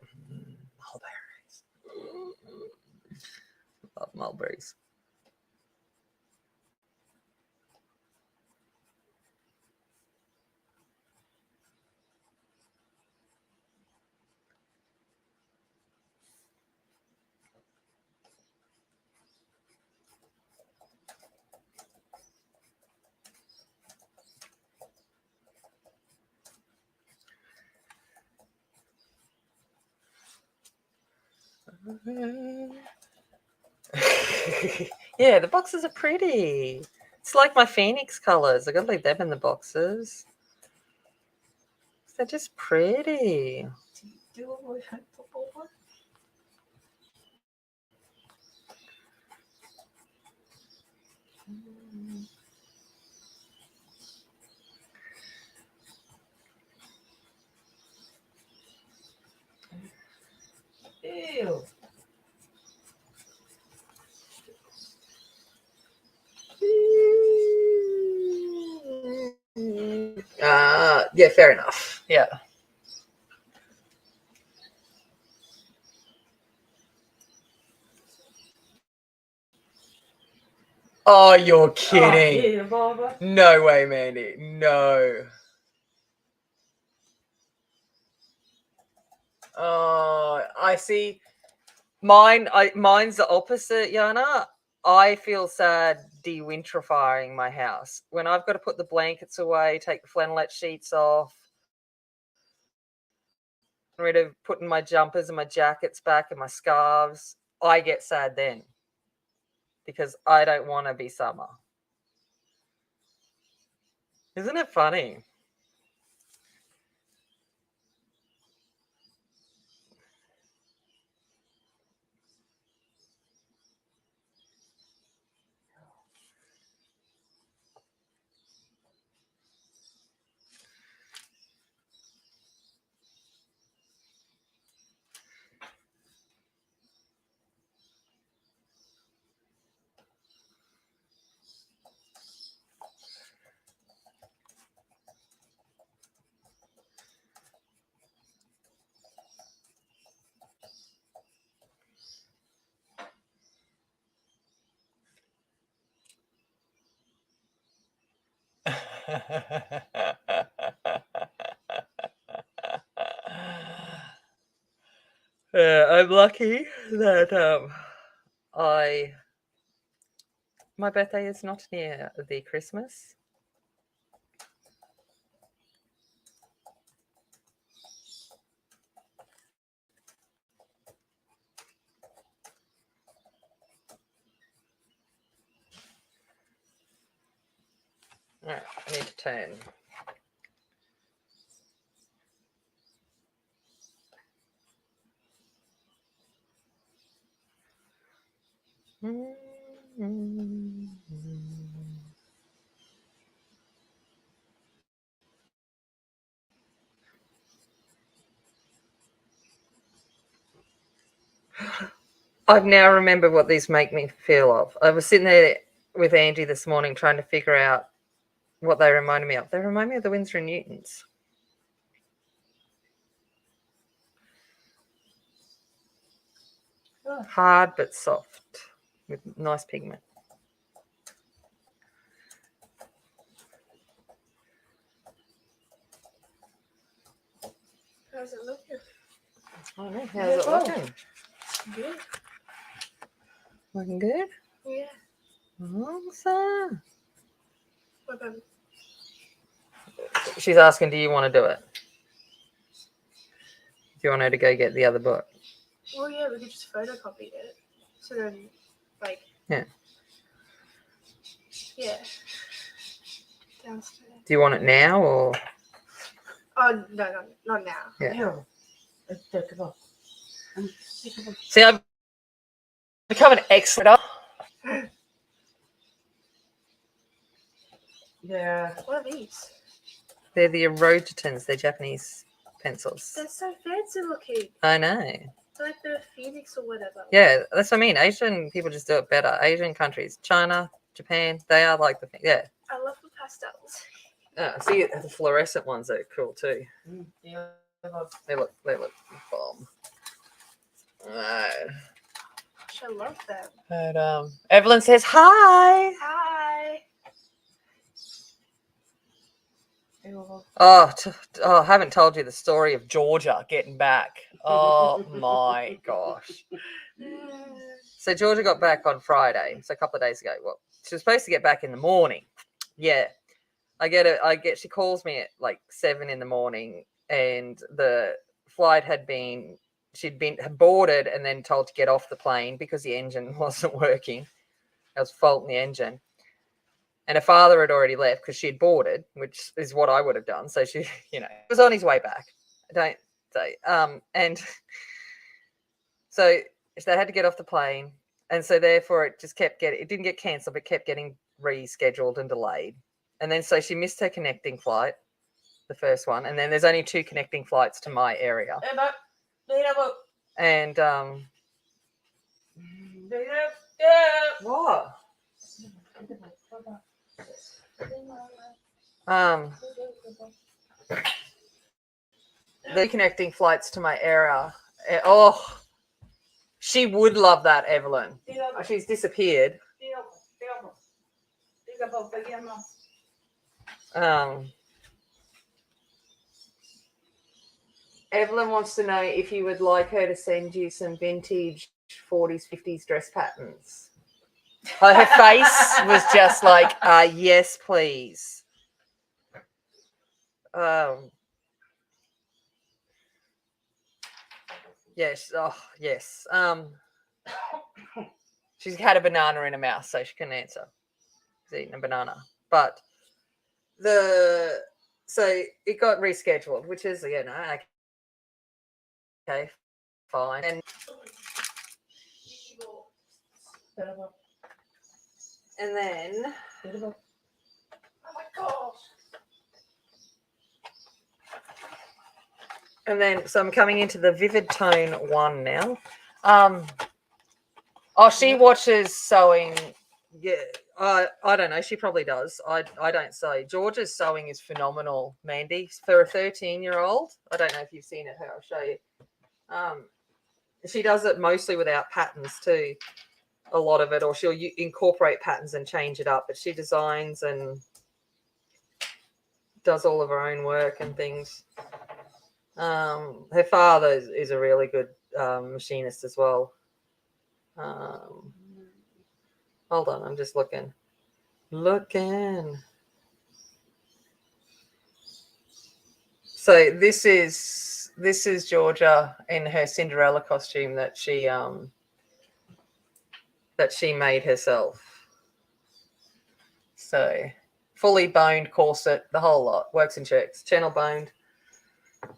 Love mulberries. Yeah, the boxes are pretty. It's like my Phoenix colors. I gotta leave them in the boxes. They're just pretty. Ew. Yeah, fair enough. Yeah. Oh, you're kidding. Oh, yeah, Barbara. No way, Mandy. No. Oh, I see. Mine's the opposite, Yana. I feel sad de-winterifying my house. When I've got to put the blankets away, take the flannelette sheets off, rid of putting my jumpers and my jackets back and my scarves, I get sad then. Because I don't want to be summer. Isn't it funny? Yeah, I'm lucky that my birthday is not near the Christmas. All right, I need to turn. I've now remembered what these make me feel of. I was sitting there with Angie this morning trying to figure out what they reminded me of. They remind me of the Winsor and Newtons. Oh. Hard but soft with nice pigment. How's it looking? I don't know. How's it looking? Good. Looking good? Yeah. Awesome. What about She's asking, do you want to do it? Do you want her to go get the other book? Well, yeah, we could just photocopy it. So then, like. Yeah. Yeah. Downstairs. Do you want it now or? Oh, no, not now. Yeah. Ew. It's sick of it. I'm sick of it. See, I've become an expert. Yeah. What are these? They're the Irojitens. They're Japanese pencils. They're so fancy looking. I know. They're like the Phoenix or whatever. Yeah, that's what I mean. Asian people just do it better. Asian countries, China, Japan, they are like the thing. Yeah. I love the pastels. See, the fluorescent ones are cool too. Yeah. They look bomb. Alright. Gosh, I love them. But Evelyn says hi. Hi. Ew. Oh, I haven't told you the story of Georgia getting back. Oh my gosh. So Georgia got back on Friday, so a couple of days ago. Well, she was supposed to get back in the morning. Yeah. She calls me at like 7 in the morning, and the flight had boarded and then told to get off the plane because the engine wasn't working. There was a fault in the engine. And her father had already left because she had boarded, which is what I would have done. So she, was on his way back. Don't say. And so they had to get off the plane. And so therefore it just kept it didn't get cancelled, but kept getting rescheduled and delayed. And then so she missed her connecting flight, the first one, and then there's only 2 connecting flights to my area. And what? The connecting flights to my area. Oh, she would love that, Evelyn. She's disappeared. Evelyn wants to know if you would like her to send you some vintage 40s, 50s dress patterns. Her face was just like, yes, please. Yes. Oh, yes. She's had a banana in her mouth, so she can answer. She's eating a banana. But so it got rescheduled, which is, okay, fine. And then Oh my gosh. And then, so I'm coming into the Vivid Tone 1 now. She watches sewing. Yeah, I don't know. She probably does. I don't sew. George's sewing is phenomenal, Mandy. For a 13-year-old, I don't know if you've seen it. I'll show you. She does it mostly without patterns too. A lot of it, or she'll incorporate patterns and change it up. But she designs and does all of her own work and things. Her father is a really good machinist as well. Hold on, I'm just looking. So this is Georgia in her Cinderella costume that she made herself. So fully boned corset, the whole lot, works in checks, channel boned.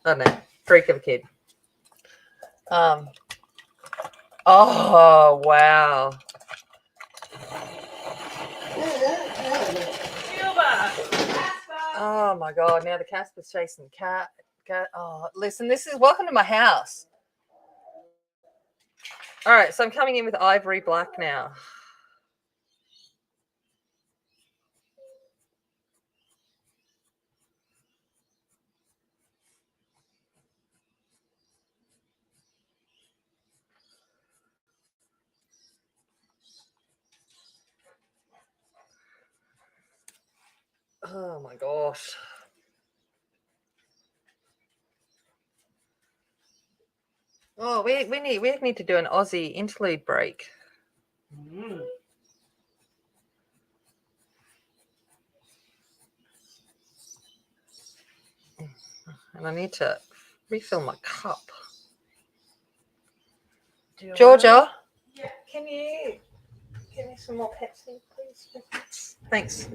I don't know, freak of a kid. Oh wow. Oh my god, now the Casper's chasing the cat. Oh, listen, this is welcome to my house. All right, so I'm coming in with ivory black now. Oh my gosh. Oh, we need to do an Aussie interlude break. And I need to refill my cup. Georgia, Yeah. can you give me some more Pepsi, please? Thanks.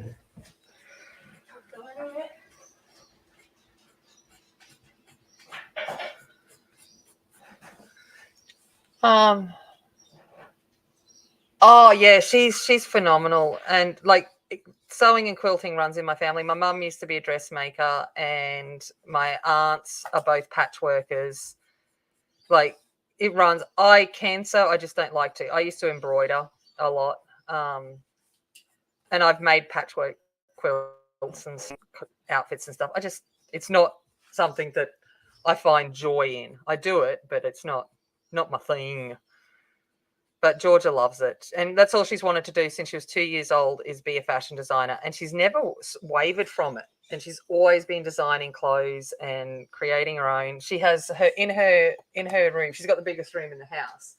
Oh yeah, she's phenomenal, and like sewing and quilting runs in my family. My mum used to be a dressmaker, and my aunts are both patchworkers. Like it runs. I can sew, I just don't like to. I used to embroider a lot, and I've made patchwork quilts and outfits and stuff. It's not something that I find joy in. I do it, but it's not my thing. But Georgia loves it. And that's all she's wanted to do since she was 2 years old, is be a fashion designer. And she's never wavered from it. And she's always been designing clothes and creating her own. She has her in her room. She's got the biggest room in the house,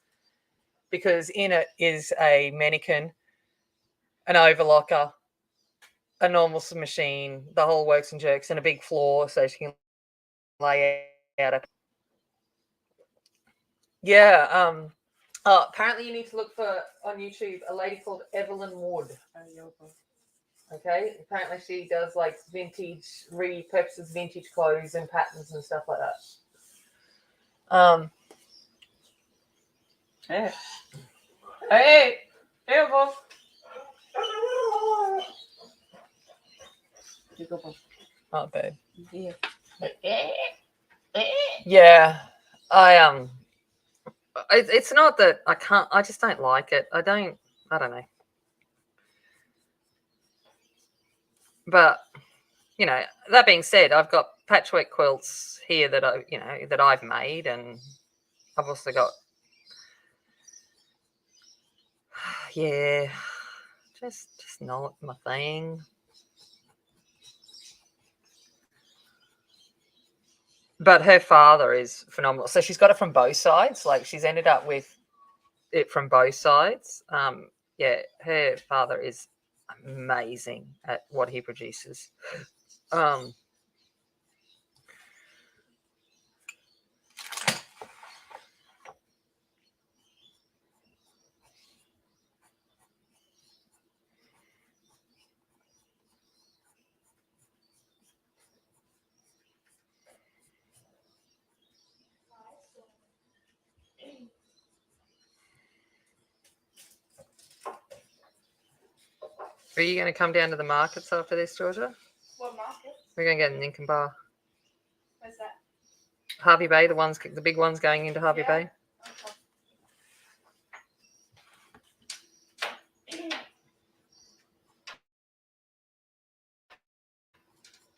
because in it is a mannequin, an overlocker, a normal machine, the whole works and jerks, and a big floor so she can lay out a... Yeah, apparently you need to look for on YouTube a lady called Evelyn Wood. Okay, apparently she does like vintage, repurposes vintage clothes and patterns and stuff like that. Hey, careful. Tiga po. Oh, babe. Yeah. Yeah, it's not that I can't. I just don't like it. I don't know. But that being said, I've got patchwork quilts here that I've made, and I've also got yeah, just not my thing. But her father is phenomenal. So she's got it from both sides. Like she's ended up with it from both sides. Yeah, her father is amazing at what he produces. Are you going to come down to the markets after this, Georgia? What market? We're going to get an Incan bar. Where's that? Harvey Bay, the big ones going into Harvey Bay. Okay.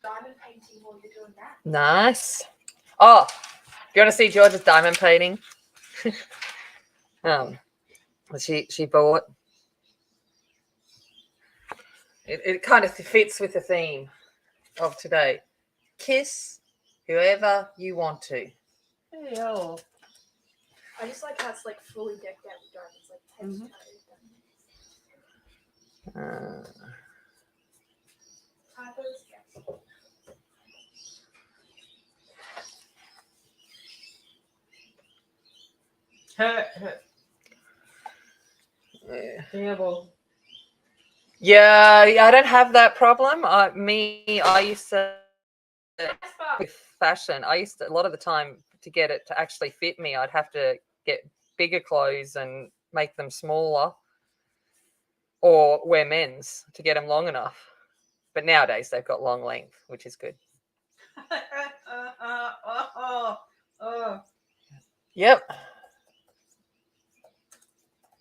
Diamond painting while you're doing that. Nice. Oh, you want to see Georgia's diamond painting? She bought. It kind of fits with the theme of today. Kiss whoever you want to. Hey, yo. I just like how it's like fully decked out with diamonds, like head to toe. Typos, yes. Yeah, I don't have that problem. I used to with fashion. I used to, a lot of the time, to get it to actually fit me, I'd have to get bigger clothes and make them smaller, or wear men's to get them long enough. But nowadays they've got long length, which is good. Yep.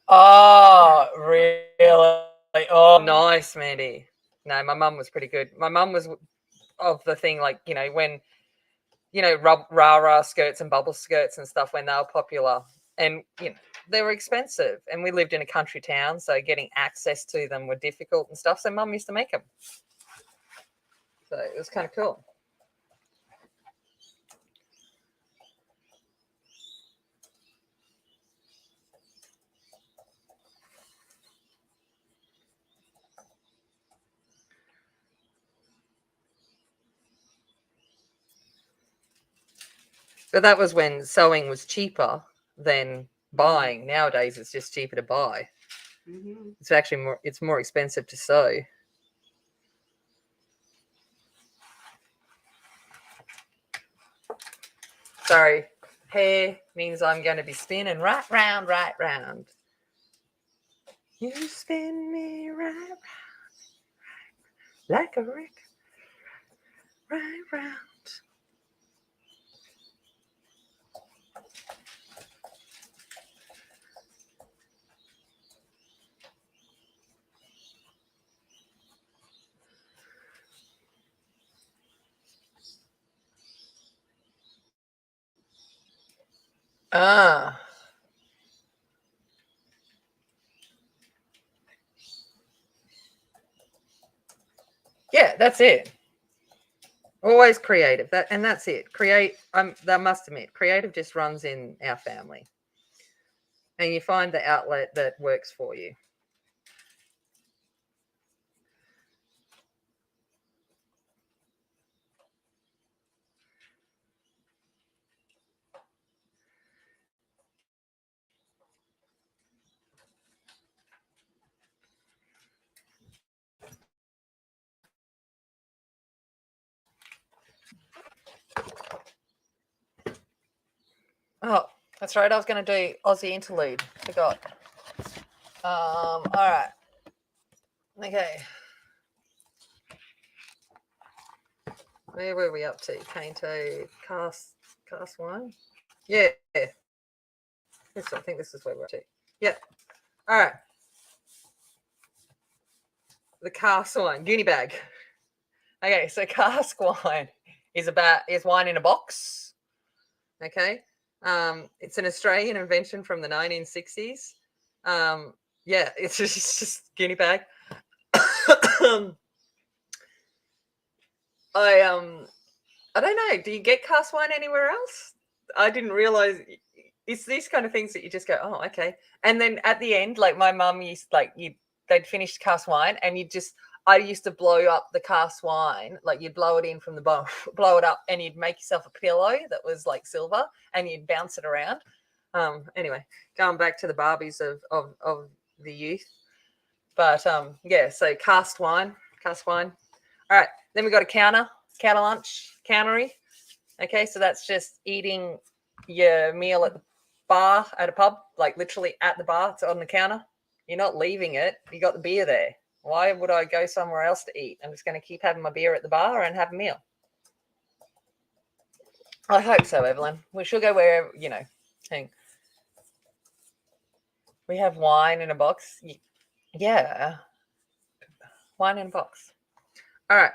Oh, really? Oh, nice, Mandy. No, my mum was pretty good. My mum was of the thing, like, when, rah-rah skirts and bubble skirts and stuff, when they were popular. And, they were expensive. And we lived in a country town, so getting access to them were difficult and stuff. So mum used to make them. So it was kind of cool. But that was when sewing was cheaper than buying. Nowadays, it's just cheaper to buy. Mm-hmm. It's actually more expensive to sew. Sorry, hair means I'm going to be spinning right round, right round. You spin me right round, like a record, right round. Ah. Yeah, that's it. Always creative. That's it. Create. I must admit, creative just runs in our family, and you find the outlet that works for you. Oh, that's right. I was going to do Aussie interlude. Forgot. All right. Okay. Where were we up to? Painto, cast wine. Yeah. I think this is where we're up to. Yeah. All right. The cask wine, uni bag. Okay, so cask wine is wine in a box. Okay. It's an Australian invention from the 1960s. Yeah, it's just guinea bag. I don't know. Do you get cask wine anywhere else? I didn't realize it's these kind of things that you just go, oh, okay. And then at the end, like my mum used, they'd finished cask wine, and I used to blow up the cask wine, like you'd blow it in from the bottom, blow it up, and you'd make yourself a pillow that was like silver, and you'd bounce it around. Anyway, going back to the Barbies of the youth, but yeah. So cask wine. All right, then we got a counter lunch, countery. Okay, so that's just eating your meal at the bar at a pub, like literally at the bar. It's on the counter. You're not leaving it. You got the beer there. Why would I go somewhere else to eat? I'm just going to keep having my beer at the bar and have a meal. I hope so, Evelyn. We should go wherever, hang. We have wine in a box. Yeah. Wine in a box. All right.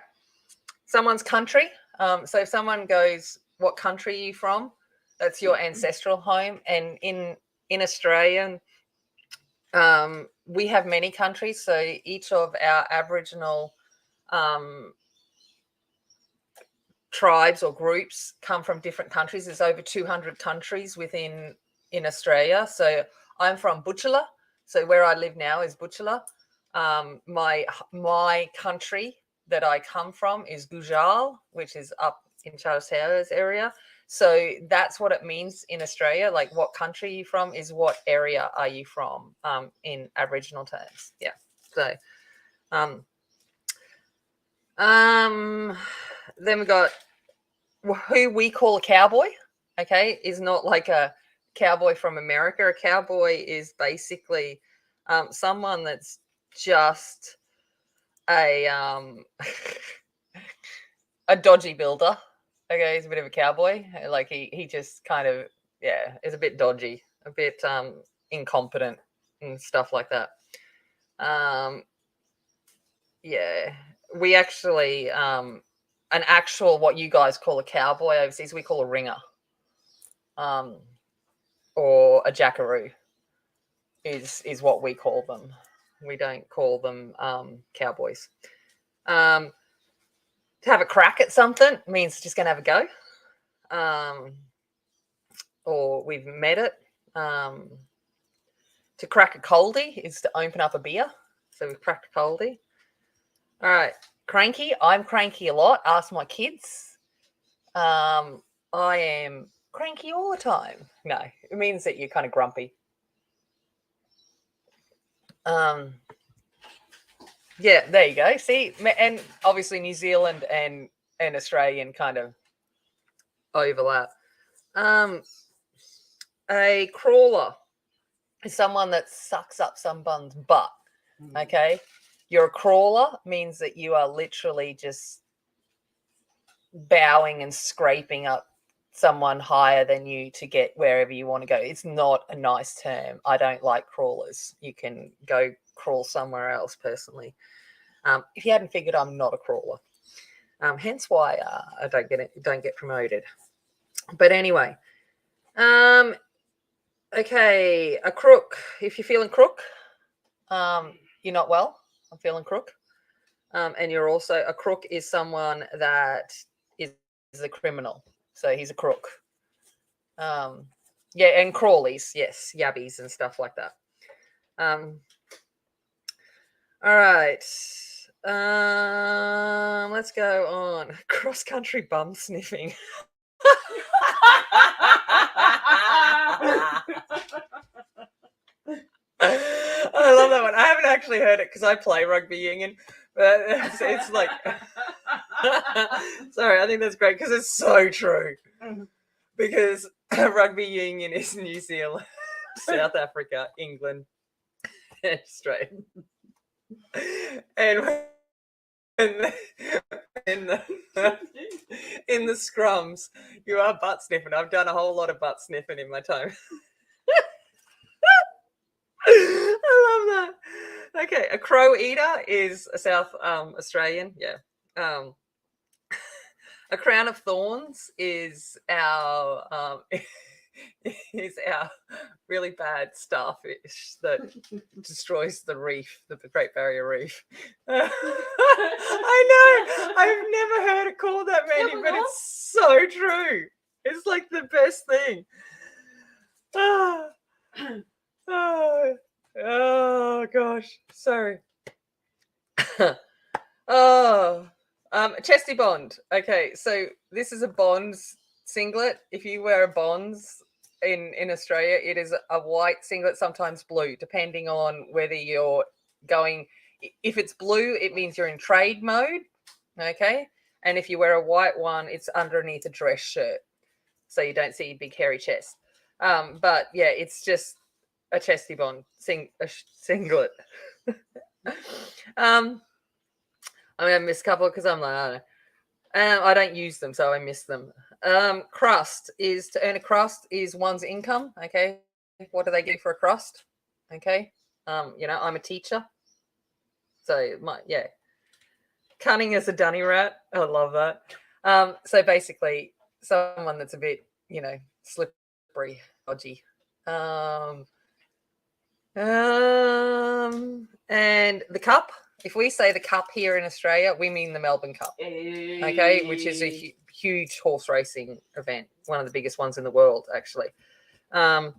Someone's country. So if someone goes, what country are you from? That's your ancestral home. And in Australia, we have many countries. So each of our Aboriginal tribes or groups come from different countries. There's over 200 countries in Australia. So I'm from Butchulla. So where I live now is Butchulla. My country that I come from is Gujal, which is up in Charles Towers area. So that's what it means in Australia. Like, what country are you from is what area are you from in Aboriginal terms. Yeah. So then we got who we call a cowboy. Okay, is not like a cowboy from America. A cowboy is basically someone that's just a a dodgy builder. Okay, he's a bit of a cowboy. Like he just kind of is a bit dodgy, a bit incompetent and stuff like that. We actually an actual what you guys call a cowboy overseas, we call a ringer, or a jackaroo is what we call them. We don't call them cowboys. To have a crack at something means just going to have a go, or we've met it. To crack a coldie is to open up a beer. So we've cracked a coldie. All right, cranky. I'm cranky a lot. Ask my kids. I am cranky all the time. No, it means that you're kind of grumpy. Yeah, there you go. See, and obviously New Zealand and Australian kind of overlap. A crawler is someone that sucks up someone's butt. Okay, you're a crawler means that you are literally just bowing and scraping up someone higher than you to get wherever you want to go. It's not a nice term. I don't like crawlers. You can go crawl somewhere else personally. If you hadn't figured, I'm not a crawler. Hence why I don't get promoted. But anyway, okay, a crook. If you're feeling crook, you're not well. I'm feeling crook. And you're also a crook is someone that is a criminal. So he's a crook. And crawlies, yes, yabbies and stuff like that. All right. Let's go on. Cross-country bum sniffing. I love that one. I haven't actually heard it because I play rugby union, but it's like sorry, I think that's great because it's so true. Because rugby union is New Zealand, South Africa, England, and Australia. And in the scrums. You are butt sniffing. I've done a whole lot of butt sniffing in my time. I love that. Okay, a crow eater is a South Australian. Yeah. A crown of thorns is our is our really bad starfish that destroys the reef, the Great Barrier Reef. I know. I've never heard it called that, Mandy, but it's so true. It's like the best thing. Ah. Oh gosh, sorry. Chesty Bond. Okay, so this is a Bonds singlet. If you wear a Bonds in Australia, it is a white singlet, sometimes blue, depending on whether you're going. If it's blue, it means you're in trade mode. Okay, and if you wear a white one, it's underneath a dress shirt, so you don't see your big hairy chest. But yeah, it's just a Chesty Bond singlet. I'm gonna miss a couple because I'm like, I don't know. I don't use them, so I miss them. Crust is to earn a crust is one's income. Okay, what do they get for a crust? Okay, I'm a teacher, so cunning as a dunny rat. I love that. So basically, someone that's a bit, slippery, dodgy. And the cup. If we say the cup here in Australia, we mean the Melbourne Cup. Okay, which is a huge horse racing event, one of the biggest ones in the world, actually. A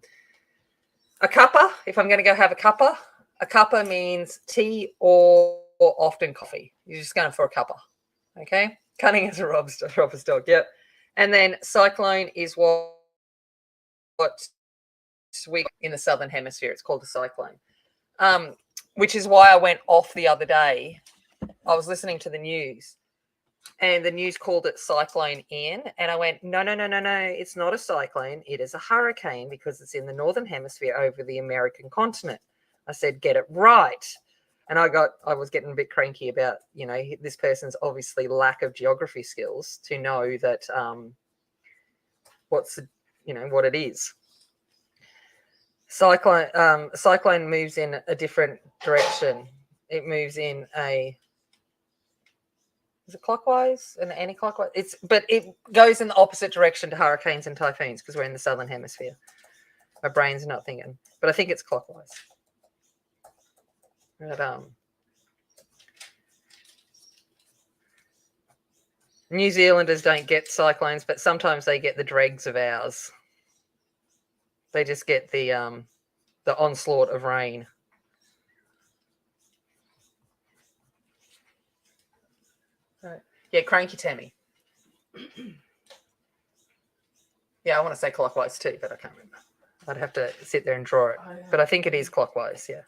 cuppa. If I'm going to go have a cuppa means tea or often coffee. You're just going for a cuppa. Okay, cunning as a robber's dog. Yep. And then cyclone is what we in the southern hemisphere. It's called a cyclone. Which is why I went off the other day. I was listening to the news, and the news called it Cyclone Ian, and I went, no, it's not a cyclone. It is a hurricane because it's in the northern hemisphere over the American continent. I said, get it right. And I was getting a bit cranky about, this person's obviously lack of geography skills to know that what it is. Cyclone moves in a different direction. It moves in is it clockwise and anti-clockwise? But it goes in the opposite direction to hurricanes and typhoons because we're in the southern hemisphere. My brain's not thinking, but I think it's clockwise. But, New Zealanders don't get cyclones, but sometimes they get the dregs of ours. They just get the onslaught of rain. Right. Yeah, cranky Tammy. Yeah, I want to say clockwise too, but I can't remember. I'd have to sit there and draw it. But I think it is clockwise, yeah.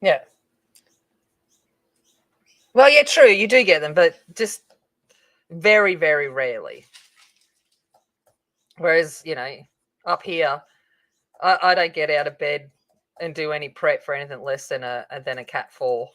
Yeah. Well, yeah, true. You do get them, but just very, very rarely. Whereas, up here, I don't get out of bed and do any prep for anything less than a cat 4.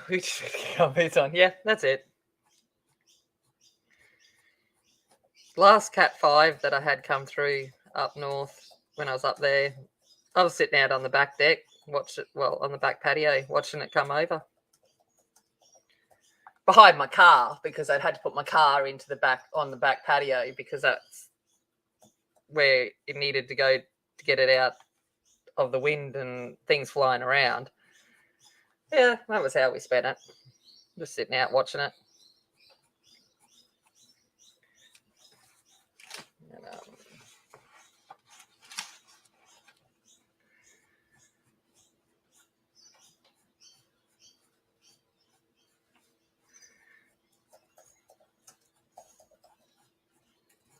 We just got these on. Yeah, that's it. Last cat 5 that I had come through up north when I was up there, I was sitting out on the back deck, on the back patio, watching it come over. behind my car because I'd had to put my car into the back on the back patio because that's where it needed to go to get it out of the wind and things flying around. Yeah, that was how we spent it. Just sitting out watching it. And,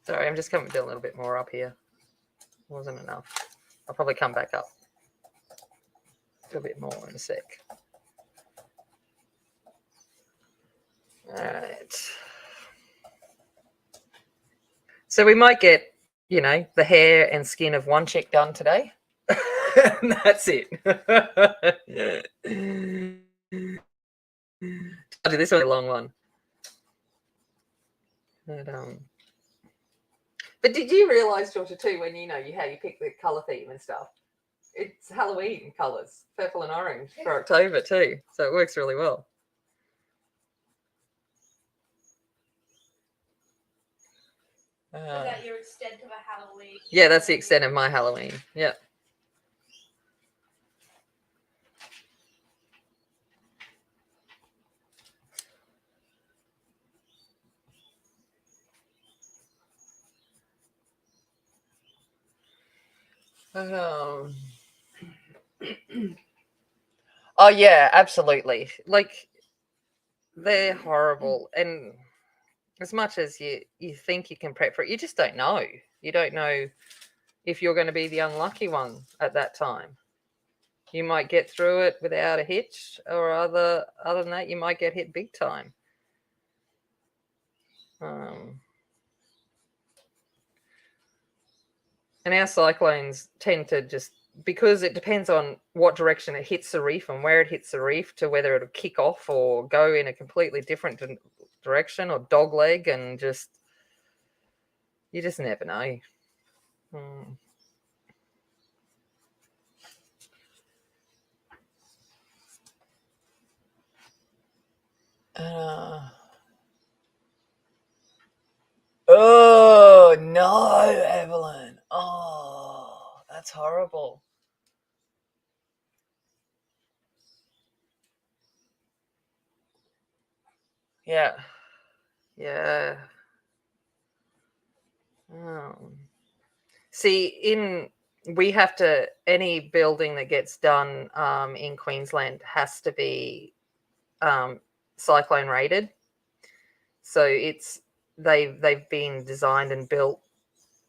sorry, I'm just coming to a little bit more up here. Wasn't enough. I'll probably come back up a bit more in a sec. All right. So we might get, you know, the hair and skin of one chick done today. And that's it. I'll do this one a long one. But did you realise, Georgia, too, when you pick the colour theme and stuff? It's Halloween colours, purple and orange for October too. So it works really well. Is that your extent of a Halloween? Yeah, that's the extent of my Halloween. Yeah. Oh yeah, absolutely. Like they're horrible, and as much as you think you can prep for it, you just don't know. You don't know if you're going to be the unlucky one at that time. You might get through it without a hitch, or other than that, you might get hit big time. And our cyclones tend to just, because it depends on what direction it hits the reef and where it hits the reef, to whether it'll kick off or go in a completely different direction or dog leg, and just, you just never know. Oh no, Evelyn. Oh, that's horrible. Yeah. Yeah. See, we have to, any building that gets done in Queensland has to be cyclone rated. So they've been designed and built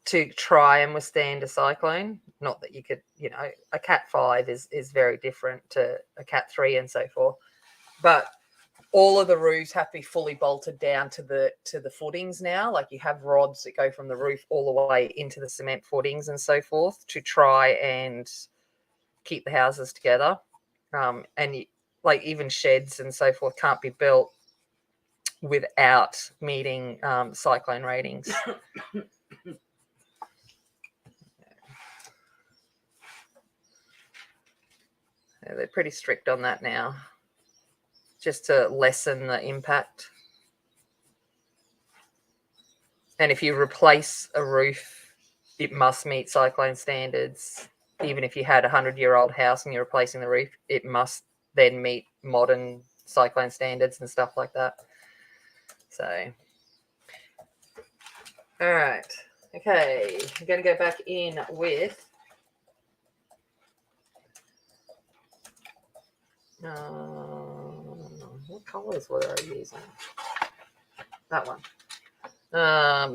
to try and withstand a cyclone. Not that you could, a Cat 5 is very different to a Cat 3 and so forth. But all of the roofs have to be fully bolted down to the footings now. Like you have rods that go from the roof all the way into the cement footings and so forth to try and keep the houses together. And like even sheds and so forth can't be built without meeting cyclone ratings. Yeah, they're pretty strict on that now, just to lessen the impact. And if you replace a roof, it must meet cyclone standards. Even if you had a 100-year-old house and you're replacing the roof, it must then meet modern cyclone standards and stuff like that. So, all right. Okay, I'm going to go back in with what colours were I using? That one.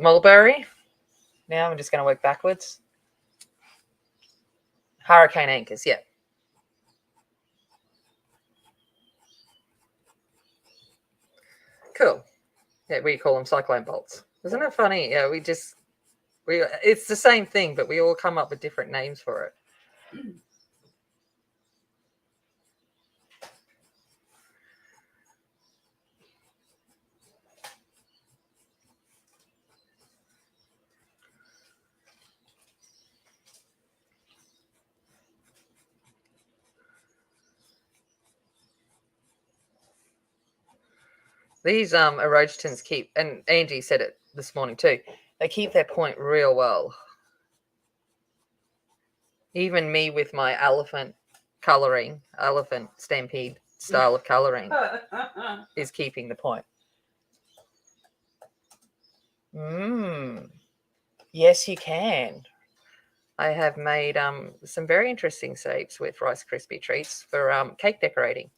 Mulberry. Now I'm just going to work backwards. Hurricane anchors, yeah. Cool. Yeah, we call them cyclone bolts. Isn't it funny? Yeah, it's the same thing, but we all come up with different names for it. These Irojitens keep, and Angie said it this morning too, they keep their point real well. Even me with my elephant stampede style of colouring is keeping the point. Yes, you can. I have made some very interesting shapes with Rice Krispie treats for cake decorating.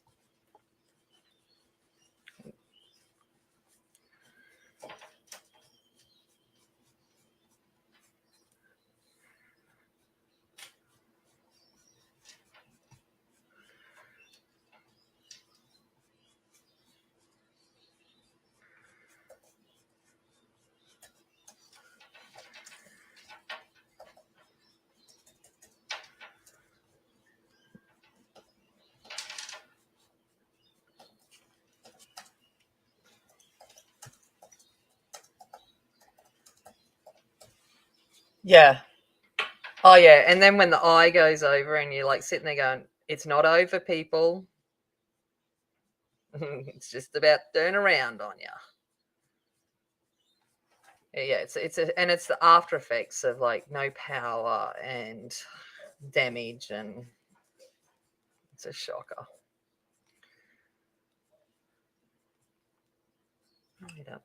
Yeah. Oh, yeah. And then when the eye goes over and you're like sitting there going, it's not over, people. It's just about to turn around on you. Yeah, it's the after effects of like no power and damage, and it's a shocker. Right up.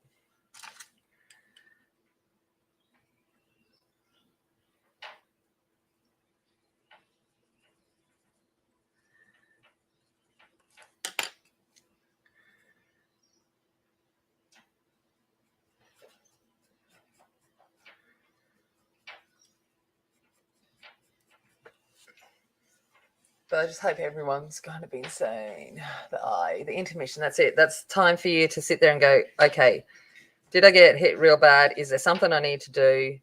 But I just hope everyone's going to be insane. The intermission, that's it. That's time for you to sit there and go, okay, did I get hit real bad? Is there something I need to do?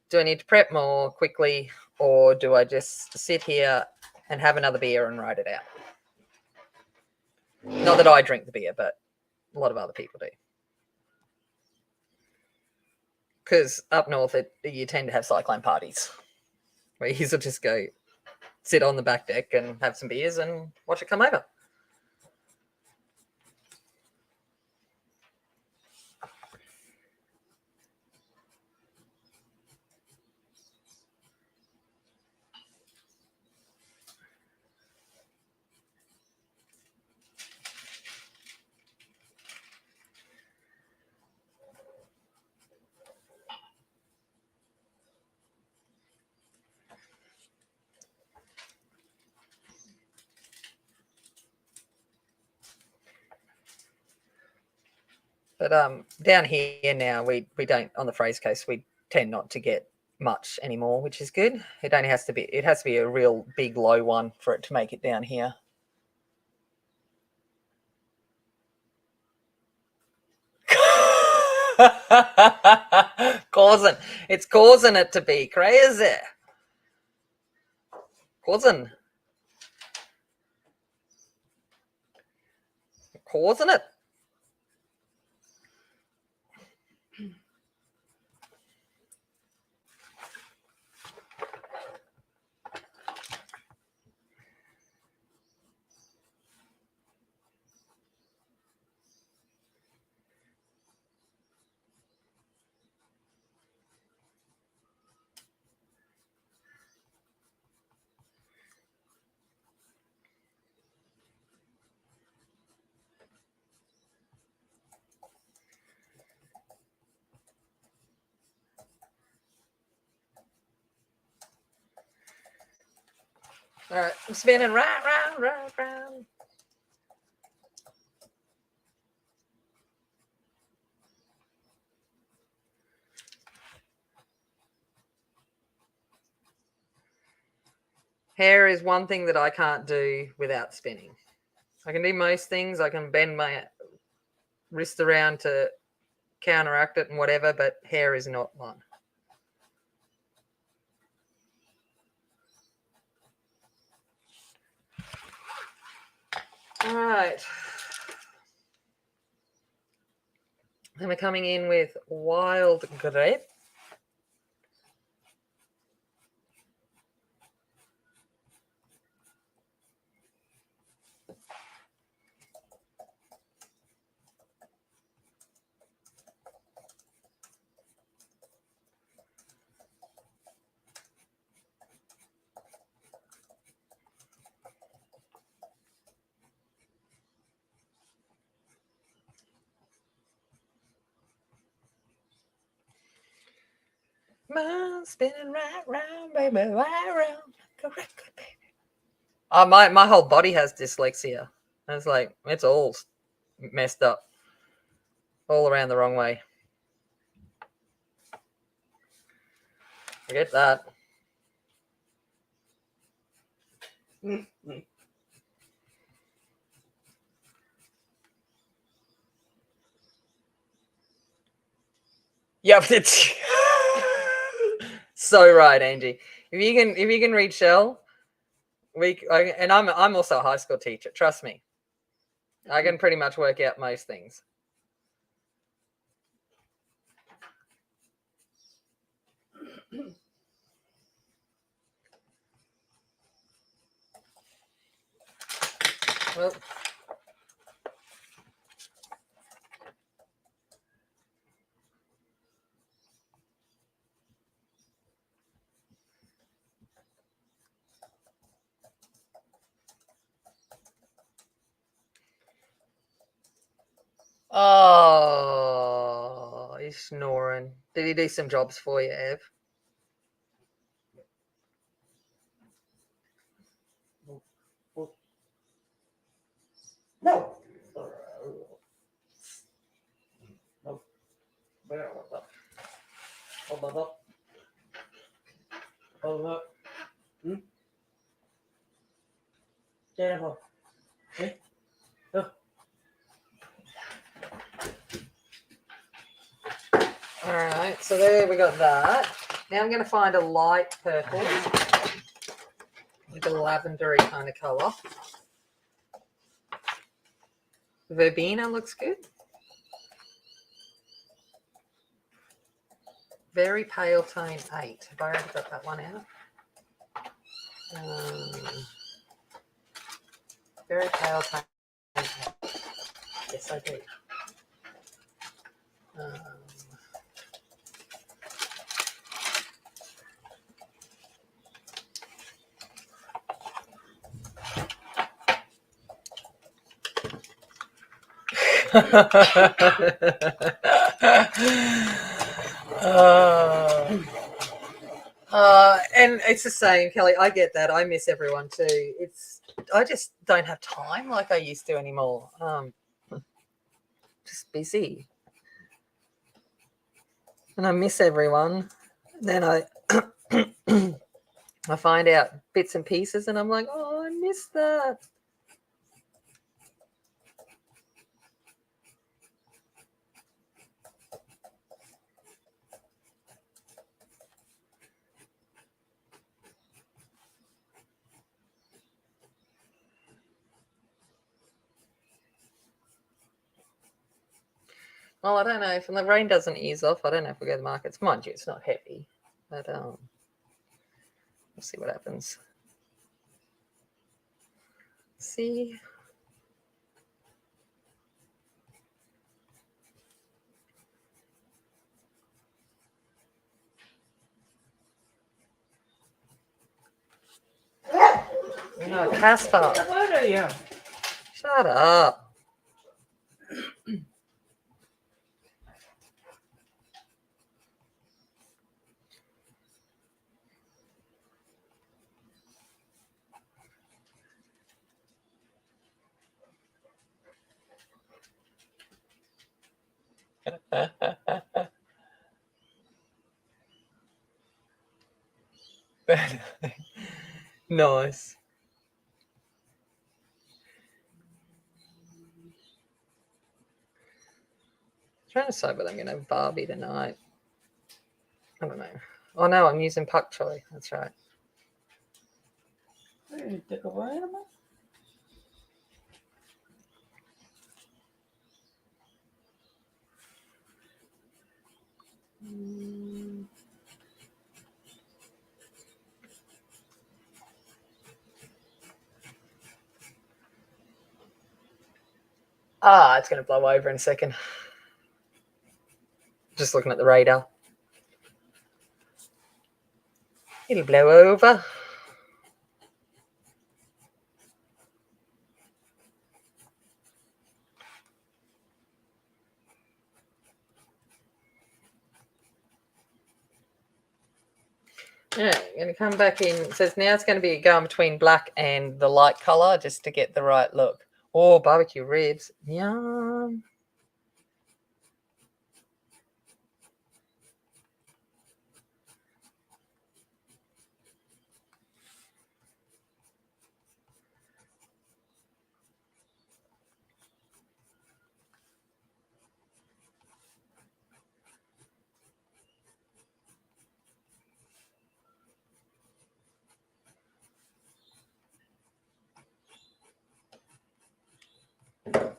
Do I need to prep more quickly? Or do I just sit here and have another beer and ride it out? Not that I drink the beer, but a lot of other people do. Because up north, you tend to have cyclone parties where you just go sit on the back deck and have some beers and watch it come over. But down here now, we don't, on the phrase case, we tend not to get much anymore, which is good. It has to be a real big low one for it to make it down here. It's causing it to be crazy. Causing it. All right, I'm spinning round. Hair is one thing that I can't do without spinning. I can do most things. I can bend my wrist around to counteract it and whatever, but hair is not one. All right. And we're coming in with wild grape. Mind spinning right round, baby, right round. Correct, baby. Oh, my whole body has dyslexia. It's like it's all messed up, all around the wrong way. Forget that. Yep, it's so right, Angie. If you can read Shell, and I'm also a high school teacher. Trust me, I can pretty much work out most things. Well, oh, he's snoring. Did he do some jobs for you, Ev? No. Hold up. Terrible. Okay. All right, so there we got that. Now I'm going to find a light purple with a lavendery kind of colour. Verbena looks good. Very pale tone 8. Have I already got that one out? Very pale tone 8. Yes, I do. And it's the same, Kelly. I get that. I miss everyone too. I just don't have time like I used to anymore. Just busy, and I miss everyone. Then I I find out bits and pieces, and I'm like, oh, I miss that. Well, I don't know if the rain doesn't ease off. I don't know if we go to the markets. Mind you, it's not heavy, but we'll see what happens. See. No, Casper. What are you? Shut up. Nice. Trying to decide whether I'm going to have Barbie tonight. I don't know. Oh no, I'm using pak choi. That's right. Take a bite of it? Ah, it's going to blow over in a second. Just looking at the radar. It'll blow over. Yeah, going to come back in. It says now it's going to be going between black and the light colour just to get the right look. Oh, barbecue ribs. Yum.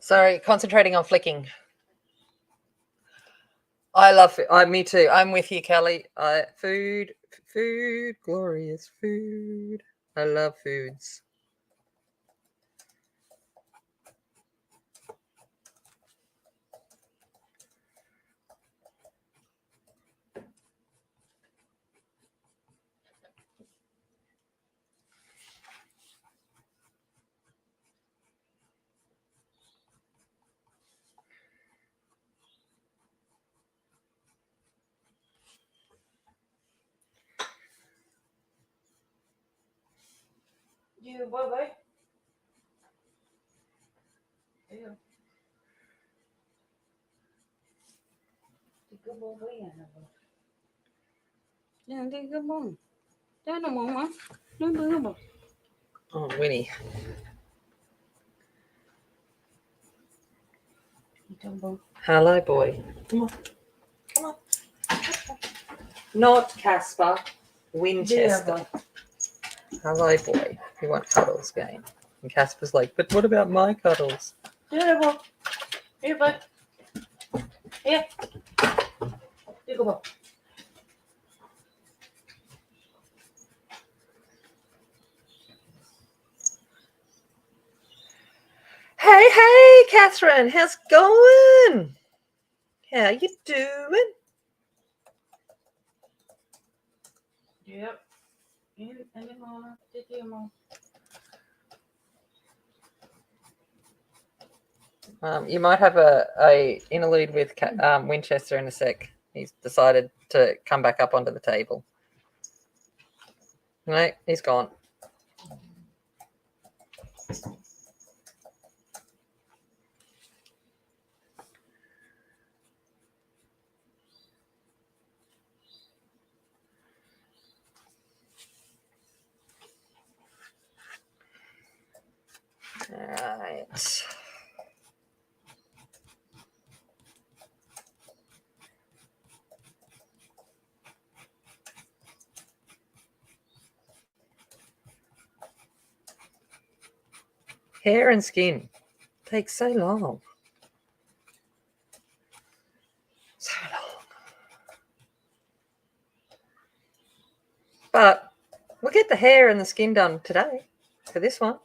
Sorry, concentrating on flicking. I love it. Me too. I'm with you, Kelly. Food, glorious food. I love foods. You bye. Yeah. Tiga bye yan. Yan, tiga mo. Ano mo, ma? Ano ba? Oh, Winnie. Hello, boy. Come on. Come on. Not Casper. Winchester. Hello, boy. You want cuddles, game? And Casper's like, but what about my cuddles? Here, bye. Here, bye. Here. Tiga bye. Hey, Catherine. How's it going? How you doing? Yep. Ano mo? Tiga mo. You might have a interlude with Winchester in a sec. He's decided to come back up onto the table. No, he's gone. All right. Hair and skin takes so long. So long. But we'll get the hair and the skin done today for this one.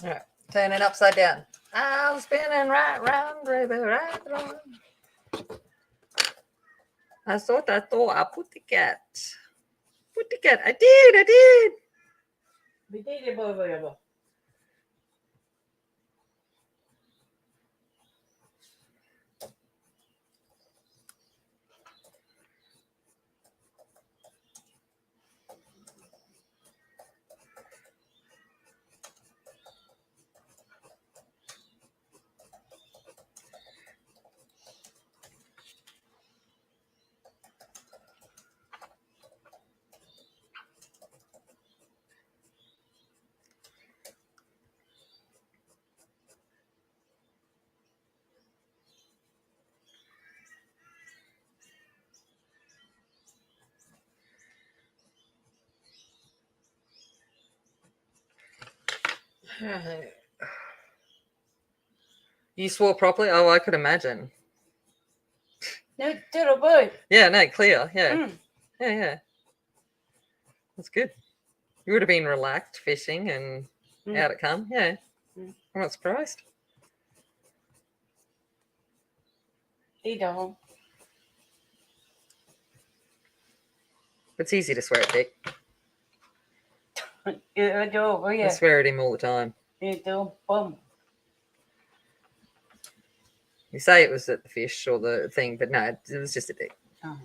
All right, turn it upside down. I'm spinning right round, baby, right round. I thought I put the cat. Put the cat. I did. Tiga bye. You swore properly? Oh, I could imagine. No, little boy. Yeah, no, clear. Yeah. Mm. Yeah. That's good. You would have been relaxed fishing and out it come. Yeah. Mm. I'm not surprised. He don't. It's easy to swear at Dick. You do, I yeah. swear at him all the time. You do, boom. You say it was at the fish or the thing, but no, it was just a Dick. Oh,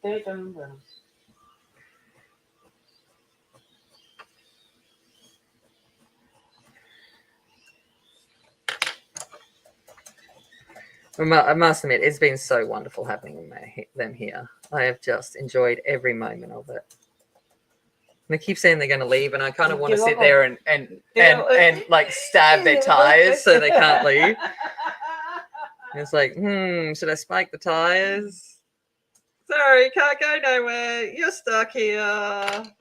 they don't. I must admit, it's been so wonderful having them here. I have just enjoyed every moment of it. And they keep saying they're going to leave, and I kind of want to sit there and like stab their tires so they can't leave. And it's like, should I spike the tires? Sorry, can't go nowhere. You're stuck here. I'm like,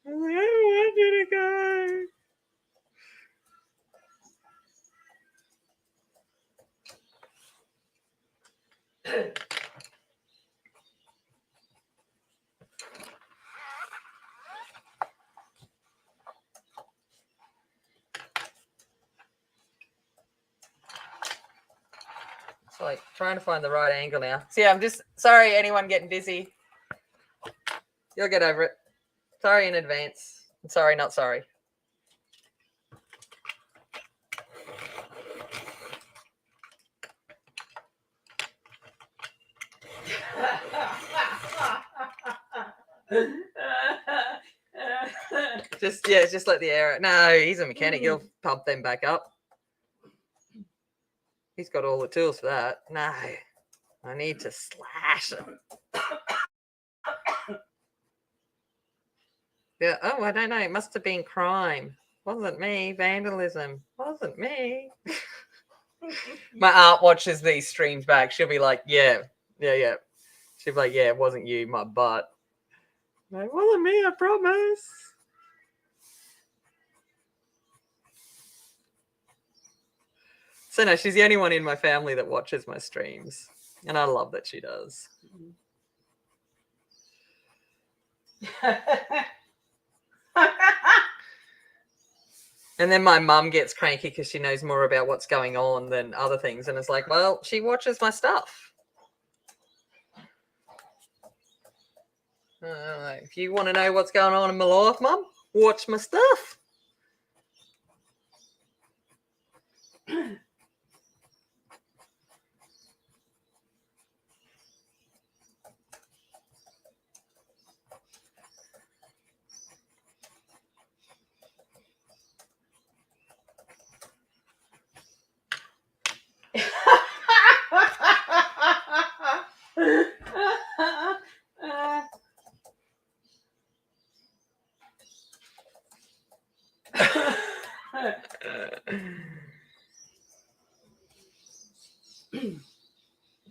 I don't want you to go. It's like trying to find the right angle now. So yeah, I'm just sorry anyone getting busy. You'll get over it. Sorry in advance. Sorry, not sorry. Just let the air out. No, he's a mechanic. He'll pump them back up. He's got all the tools for that. No, I need to slash them. Yeah. Oh, I don't know. It must have been crime. Wasn't me. Vandalism. Wasn't me. My aunt watches these streams back. She'll be like, yeah. She'll be like, yeah, it wasn't you, my butt. I'm like, wasn't me, I promise. So no, she's the only one in my family that watches my streams. And I love that she does. And then my mum gets cranky because she knows more about what's going on than other things. And it's like, well, she watches my stuff. If you want to know what's going on in my life, Mum, watch my stuff.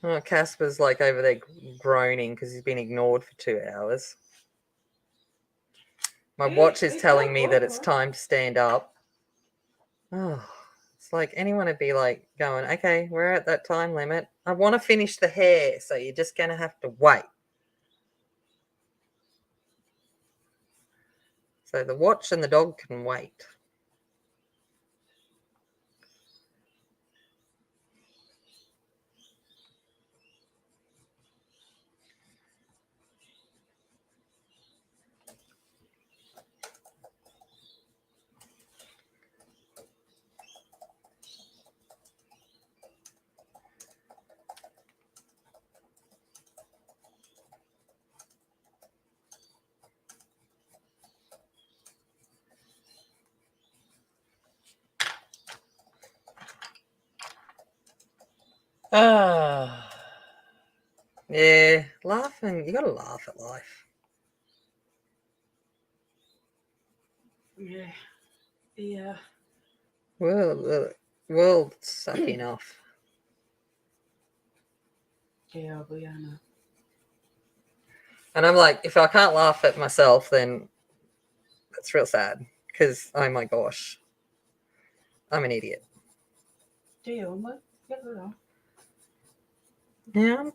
Oh, Casper's like over there groaning because he's been ignored for 2 hours. My watch is telling me that it's time to stand up. Oh, it's like anyone would be like going, okay, we're at that time limit. I want to finish the hair, so you're just going to have to wait. So the watch and the dog can wait. Yeah, laughing. You got to laugh at life. Yeah. Well, the world's sucky enough. Yeah, we are now. And I'm like, if I can't laugh at myself, then that's real sad. because, oh my gosh, I'm an idiot. Do you want one? Get it on. Yeah.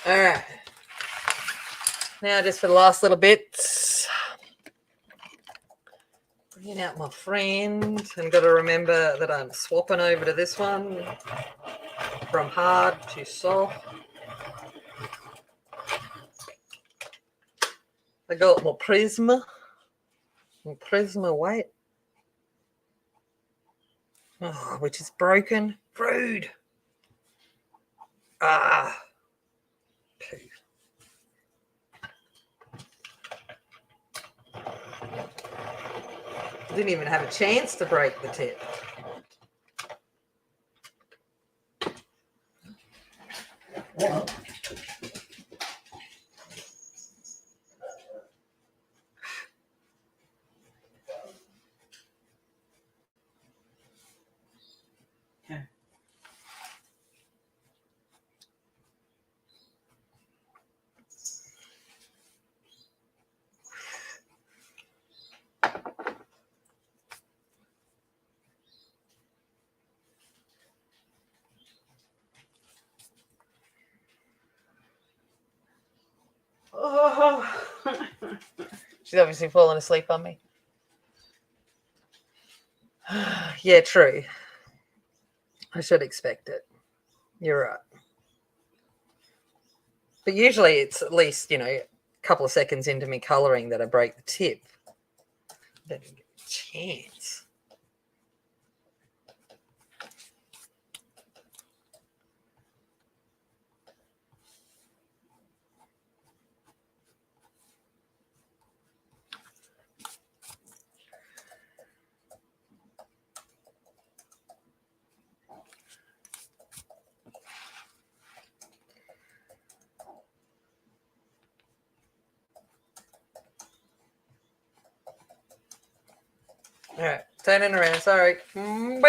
All right. Now, just for the last little bits, bringing out my friend, and got to remember that I'm swapping over to this one from hard to soft. I got my Prisma white, which is broken. Rude. Ah. Poo. Didn't even have a chance to break the tip. Oh. She's obviously fallen asleep on me. Yeah, true. I should expect it. You're right. But usually it's at least, a couple of seconds into me colouring that I break the tip. Don't even get a chance. All right, turning around. Sorry. Boom.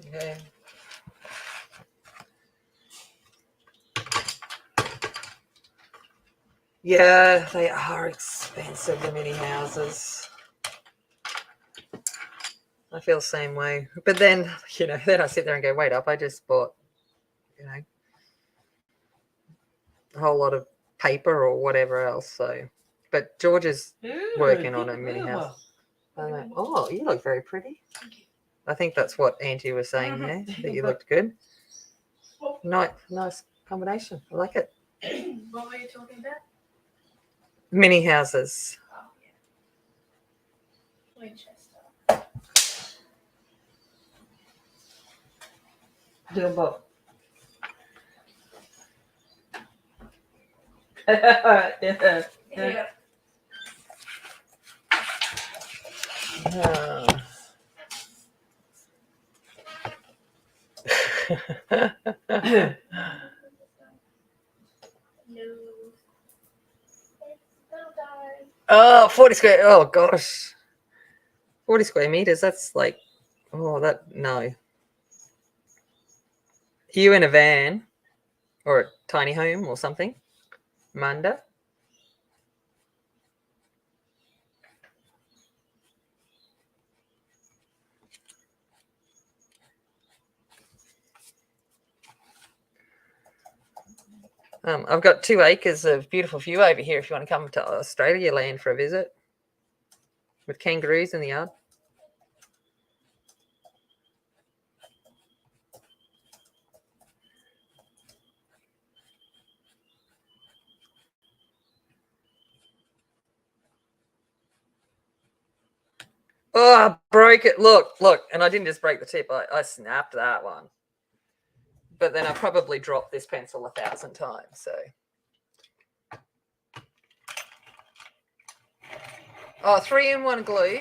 Okay. Yeah, they are expensive, the mini houses. I feel the same way. But then, then I sit there and go, wait up, I just bought, a whole lot of paper or whatever else. So, but George is working on a mini house. I'm like, oh, you look very pretty. I think that's what Auntie was saying there, that you looked good. Nice combination. I like it. What were you talking about? Mini houses. Oh, yeah. Winchester. Do them both. Yeah. No. Oh, 40 square. Oh, gosh. 40 square meters. That's like, no. You in a van or a tiny home or something, Manda? I've got 2 acres of beautiful view over here if you want to come to Australia land for a visit with kangaroos in the yard. Oh, I broke it. Look. And I didn't just break the tip. I snapped that one. But then I probably dropped this pencil 1,000 times. So. Oh, 3-in-1 glue.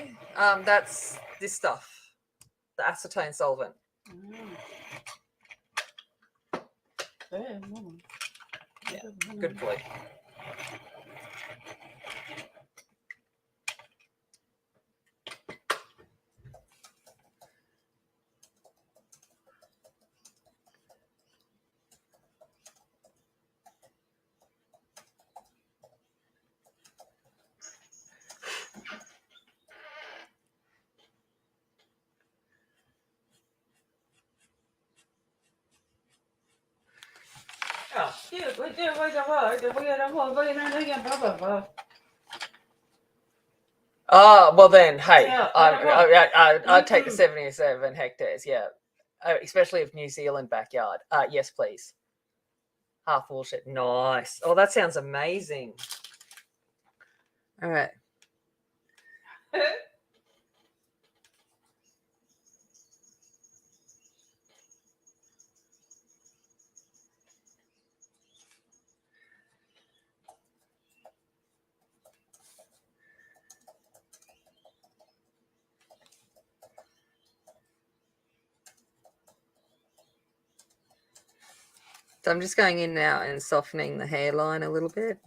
That's this stuff. The acetone solvent. Yeah, good glue. Oh, well then, hey, Yeah, I'd take the 77 hectares, yeah. Especially of New Zealand backyard. Yes, please. Half bullshit. Nice. Oh, that sounds amazing. All right. So I'm just going in now and softening the hairline a little bit.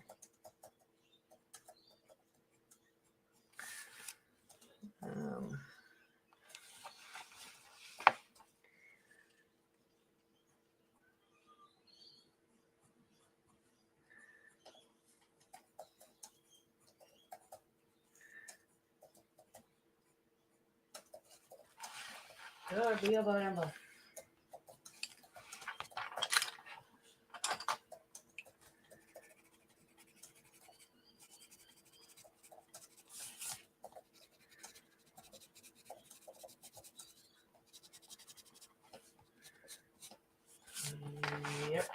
Yep.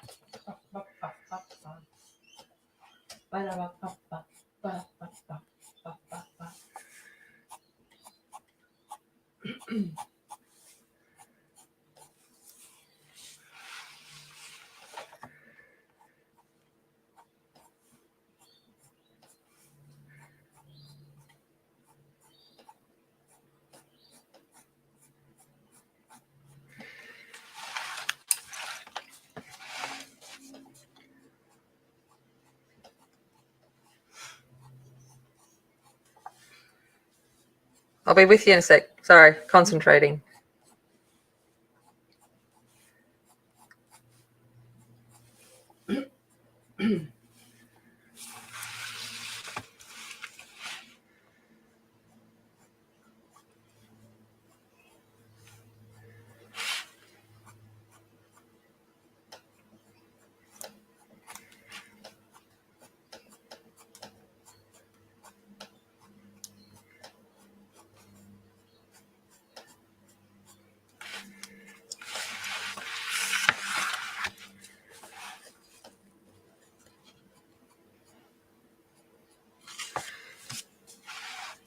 I'll be with you in a sec. Sorry, concentrating.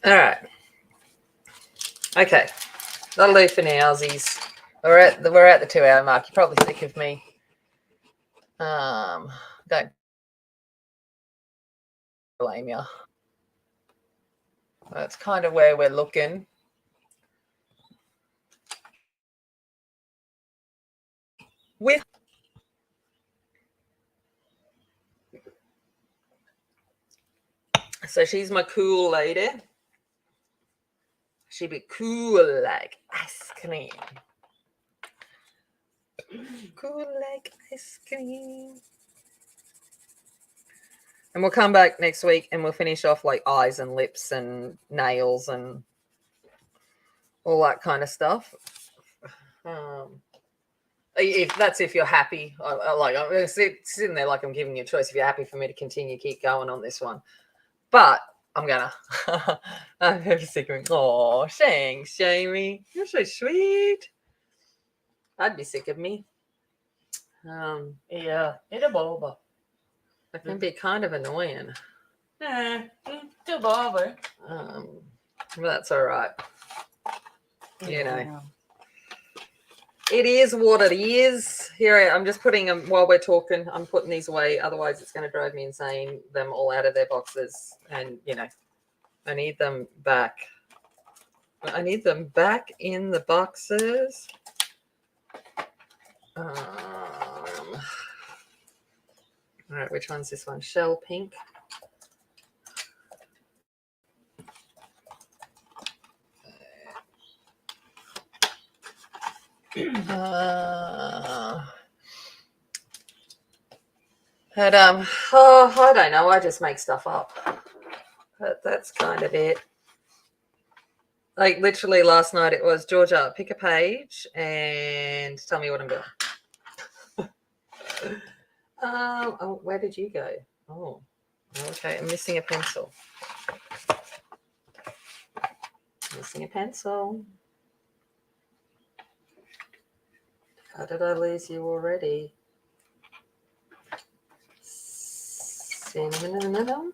All right. Okay. That'll do for nowsies. We're at the 2-hour mark. You're probably sick of me. Don't blame you. That's kind of where we're looking. So she's my cool lady. She'd be cool like ice cream. Cool like ice cream. And we'll come back next week and we'll finish off like eyes and lips and nails and all that kind of stuff. If you're happy, I'm sitting there like I'm giving you a choice. If you're happy for me to continue, keep going on this one. But I'm gonna. I'm very sick of it. Oh, thanks, Jamie. You're so sweet. I'd be sick of me. Yeah, it'll bother. It can be kind of annoying. Too bother. But that's all right. You know. Yeah. It is what it is. Here, I'm just putting them while we're talking. I'm putting these away. Otherwise, it's going to drive me insane. Them all out of their boxes, and you know, I need them back. I need them back in the boxes. All right, which one's this one? Shell pink. But I don't know. I just make stuff up. But that's kind of it. Like literally last night, it was Georgia, pick a page and tell me what I'm doing. Oh, where did you go? Oh, okay. I'm missing a pencil. Missing a pencil. How did I lose you already? Cinnamon.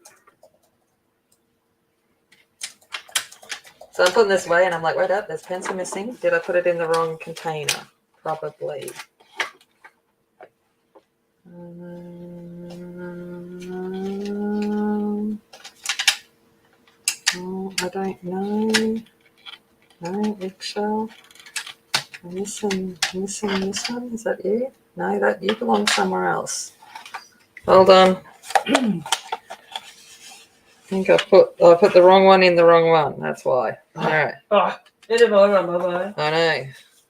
So I'm putting this away and I'm like, wait up, there's pencil missing. Did I put it in the wrong container? Probably. Oh, I don't know. No, eggshell. I'm missing this one. Is that you? No, that you belong somewhere else. Hold on. I think I put the wrong one in the wrong one. That's why. All right. Oh, I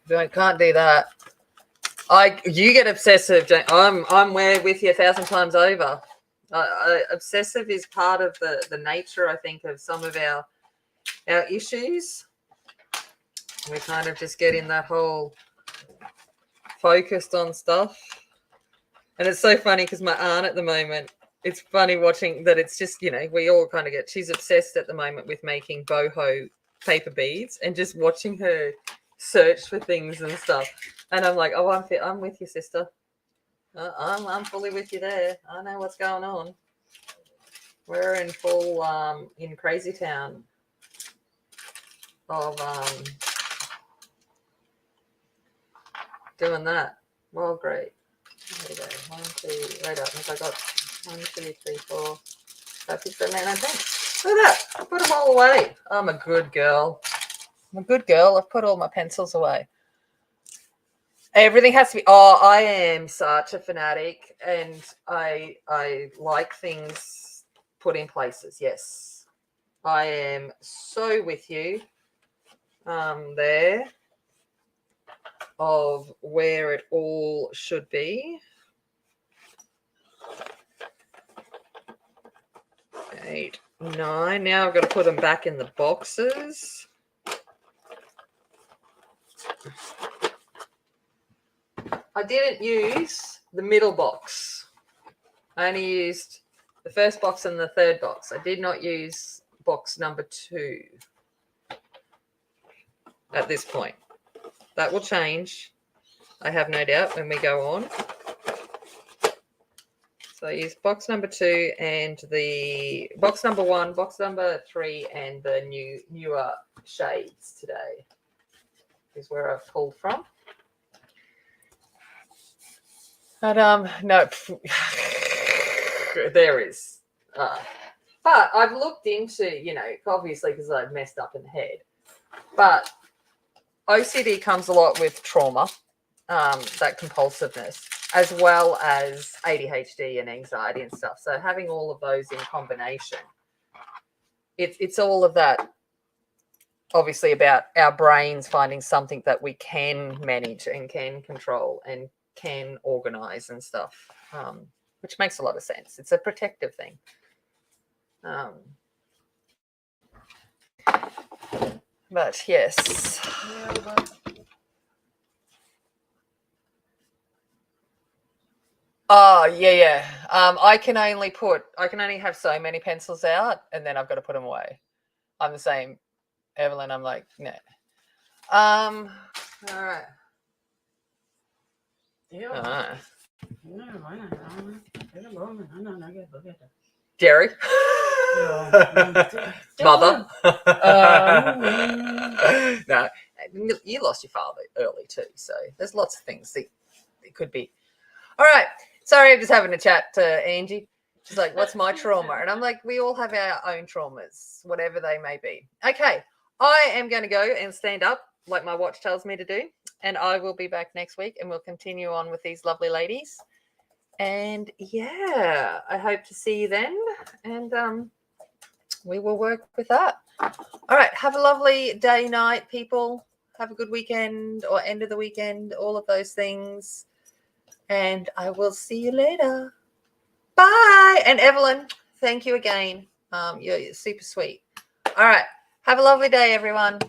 know. Can't do that. You get obsessive, Jane. I'm with you 1,000 times over. Obsessive is part of the nature, I think, of some of our issues. We kind of just get in that whole focused on stuff. And it's so funny because my aunt at the moment, it's funny watching that. It's just, you know, we all kind of she's obsessed at the moment with making boho paper beads and just watching her search for things and stuff. And I'm like, oh, I'm with you, sister. I'm fully with you there. I know what's going on. We're in full in crazy town of doing that. Well, great. There we go. 1, 2, wait up. I got 1, 2, 3, 4, 5, 6, 7, 8, 9, 10. Look at that. I put them all away. I'm a good girl. I've put all my pencils away. Everything has to be. Oh, I am such a fanatic, and I like things put in places. Yes, I am so with you. There of where it all should be. 8, 9. Now I've got to put them back in the boxes. I didn't use the middle box. I only used the first box and the third box. I did not use box number 2 at this point. That will change, I have no doubt, when we go on. So I use box number 2 and the box number 1, box number 3, and the newer shades today is where I've pulled from. But no, there is. But I've looked into, you know, obviously because I've messed up in the head. But OCD comes a lot with trauma, that compulsiveness, as well as ADHD and anxiety and stuff. So having all of those in combination, it's all of that. Obviously, about our brains finding something that we can manage and can control and can organize and stuff, which makes a lot of sense. It's a protective thing. But yes. Oh yeah. I can only have so many pencils out, and then I've got to put them away. I'm the same, Evelyn. I'm like, no. All right. Jerry. Mother. No. You lost your father early too, so there's lots of things that it could be. All right. Sorry, I'm just having a chat to Angie. She's like, what's my trauma? And I'm like, we all have our own traumas, whatever they may be. Okay. I am going to go and stand up like my watch tells me to do. And I will be back next week and we'll continue on with these lovely ladies. And yeah, I hope to see you then. And we will work with that. All right. Have a lovely day, night, people. Have a good weekend or end of the weekend, all of those things. And I will see you later. Bye. And Evelyn, thank you again. You're super sweet. All right. Have a lovely day, everyone.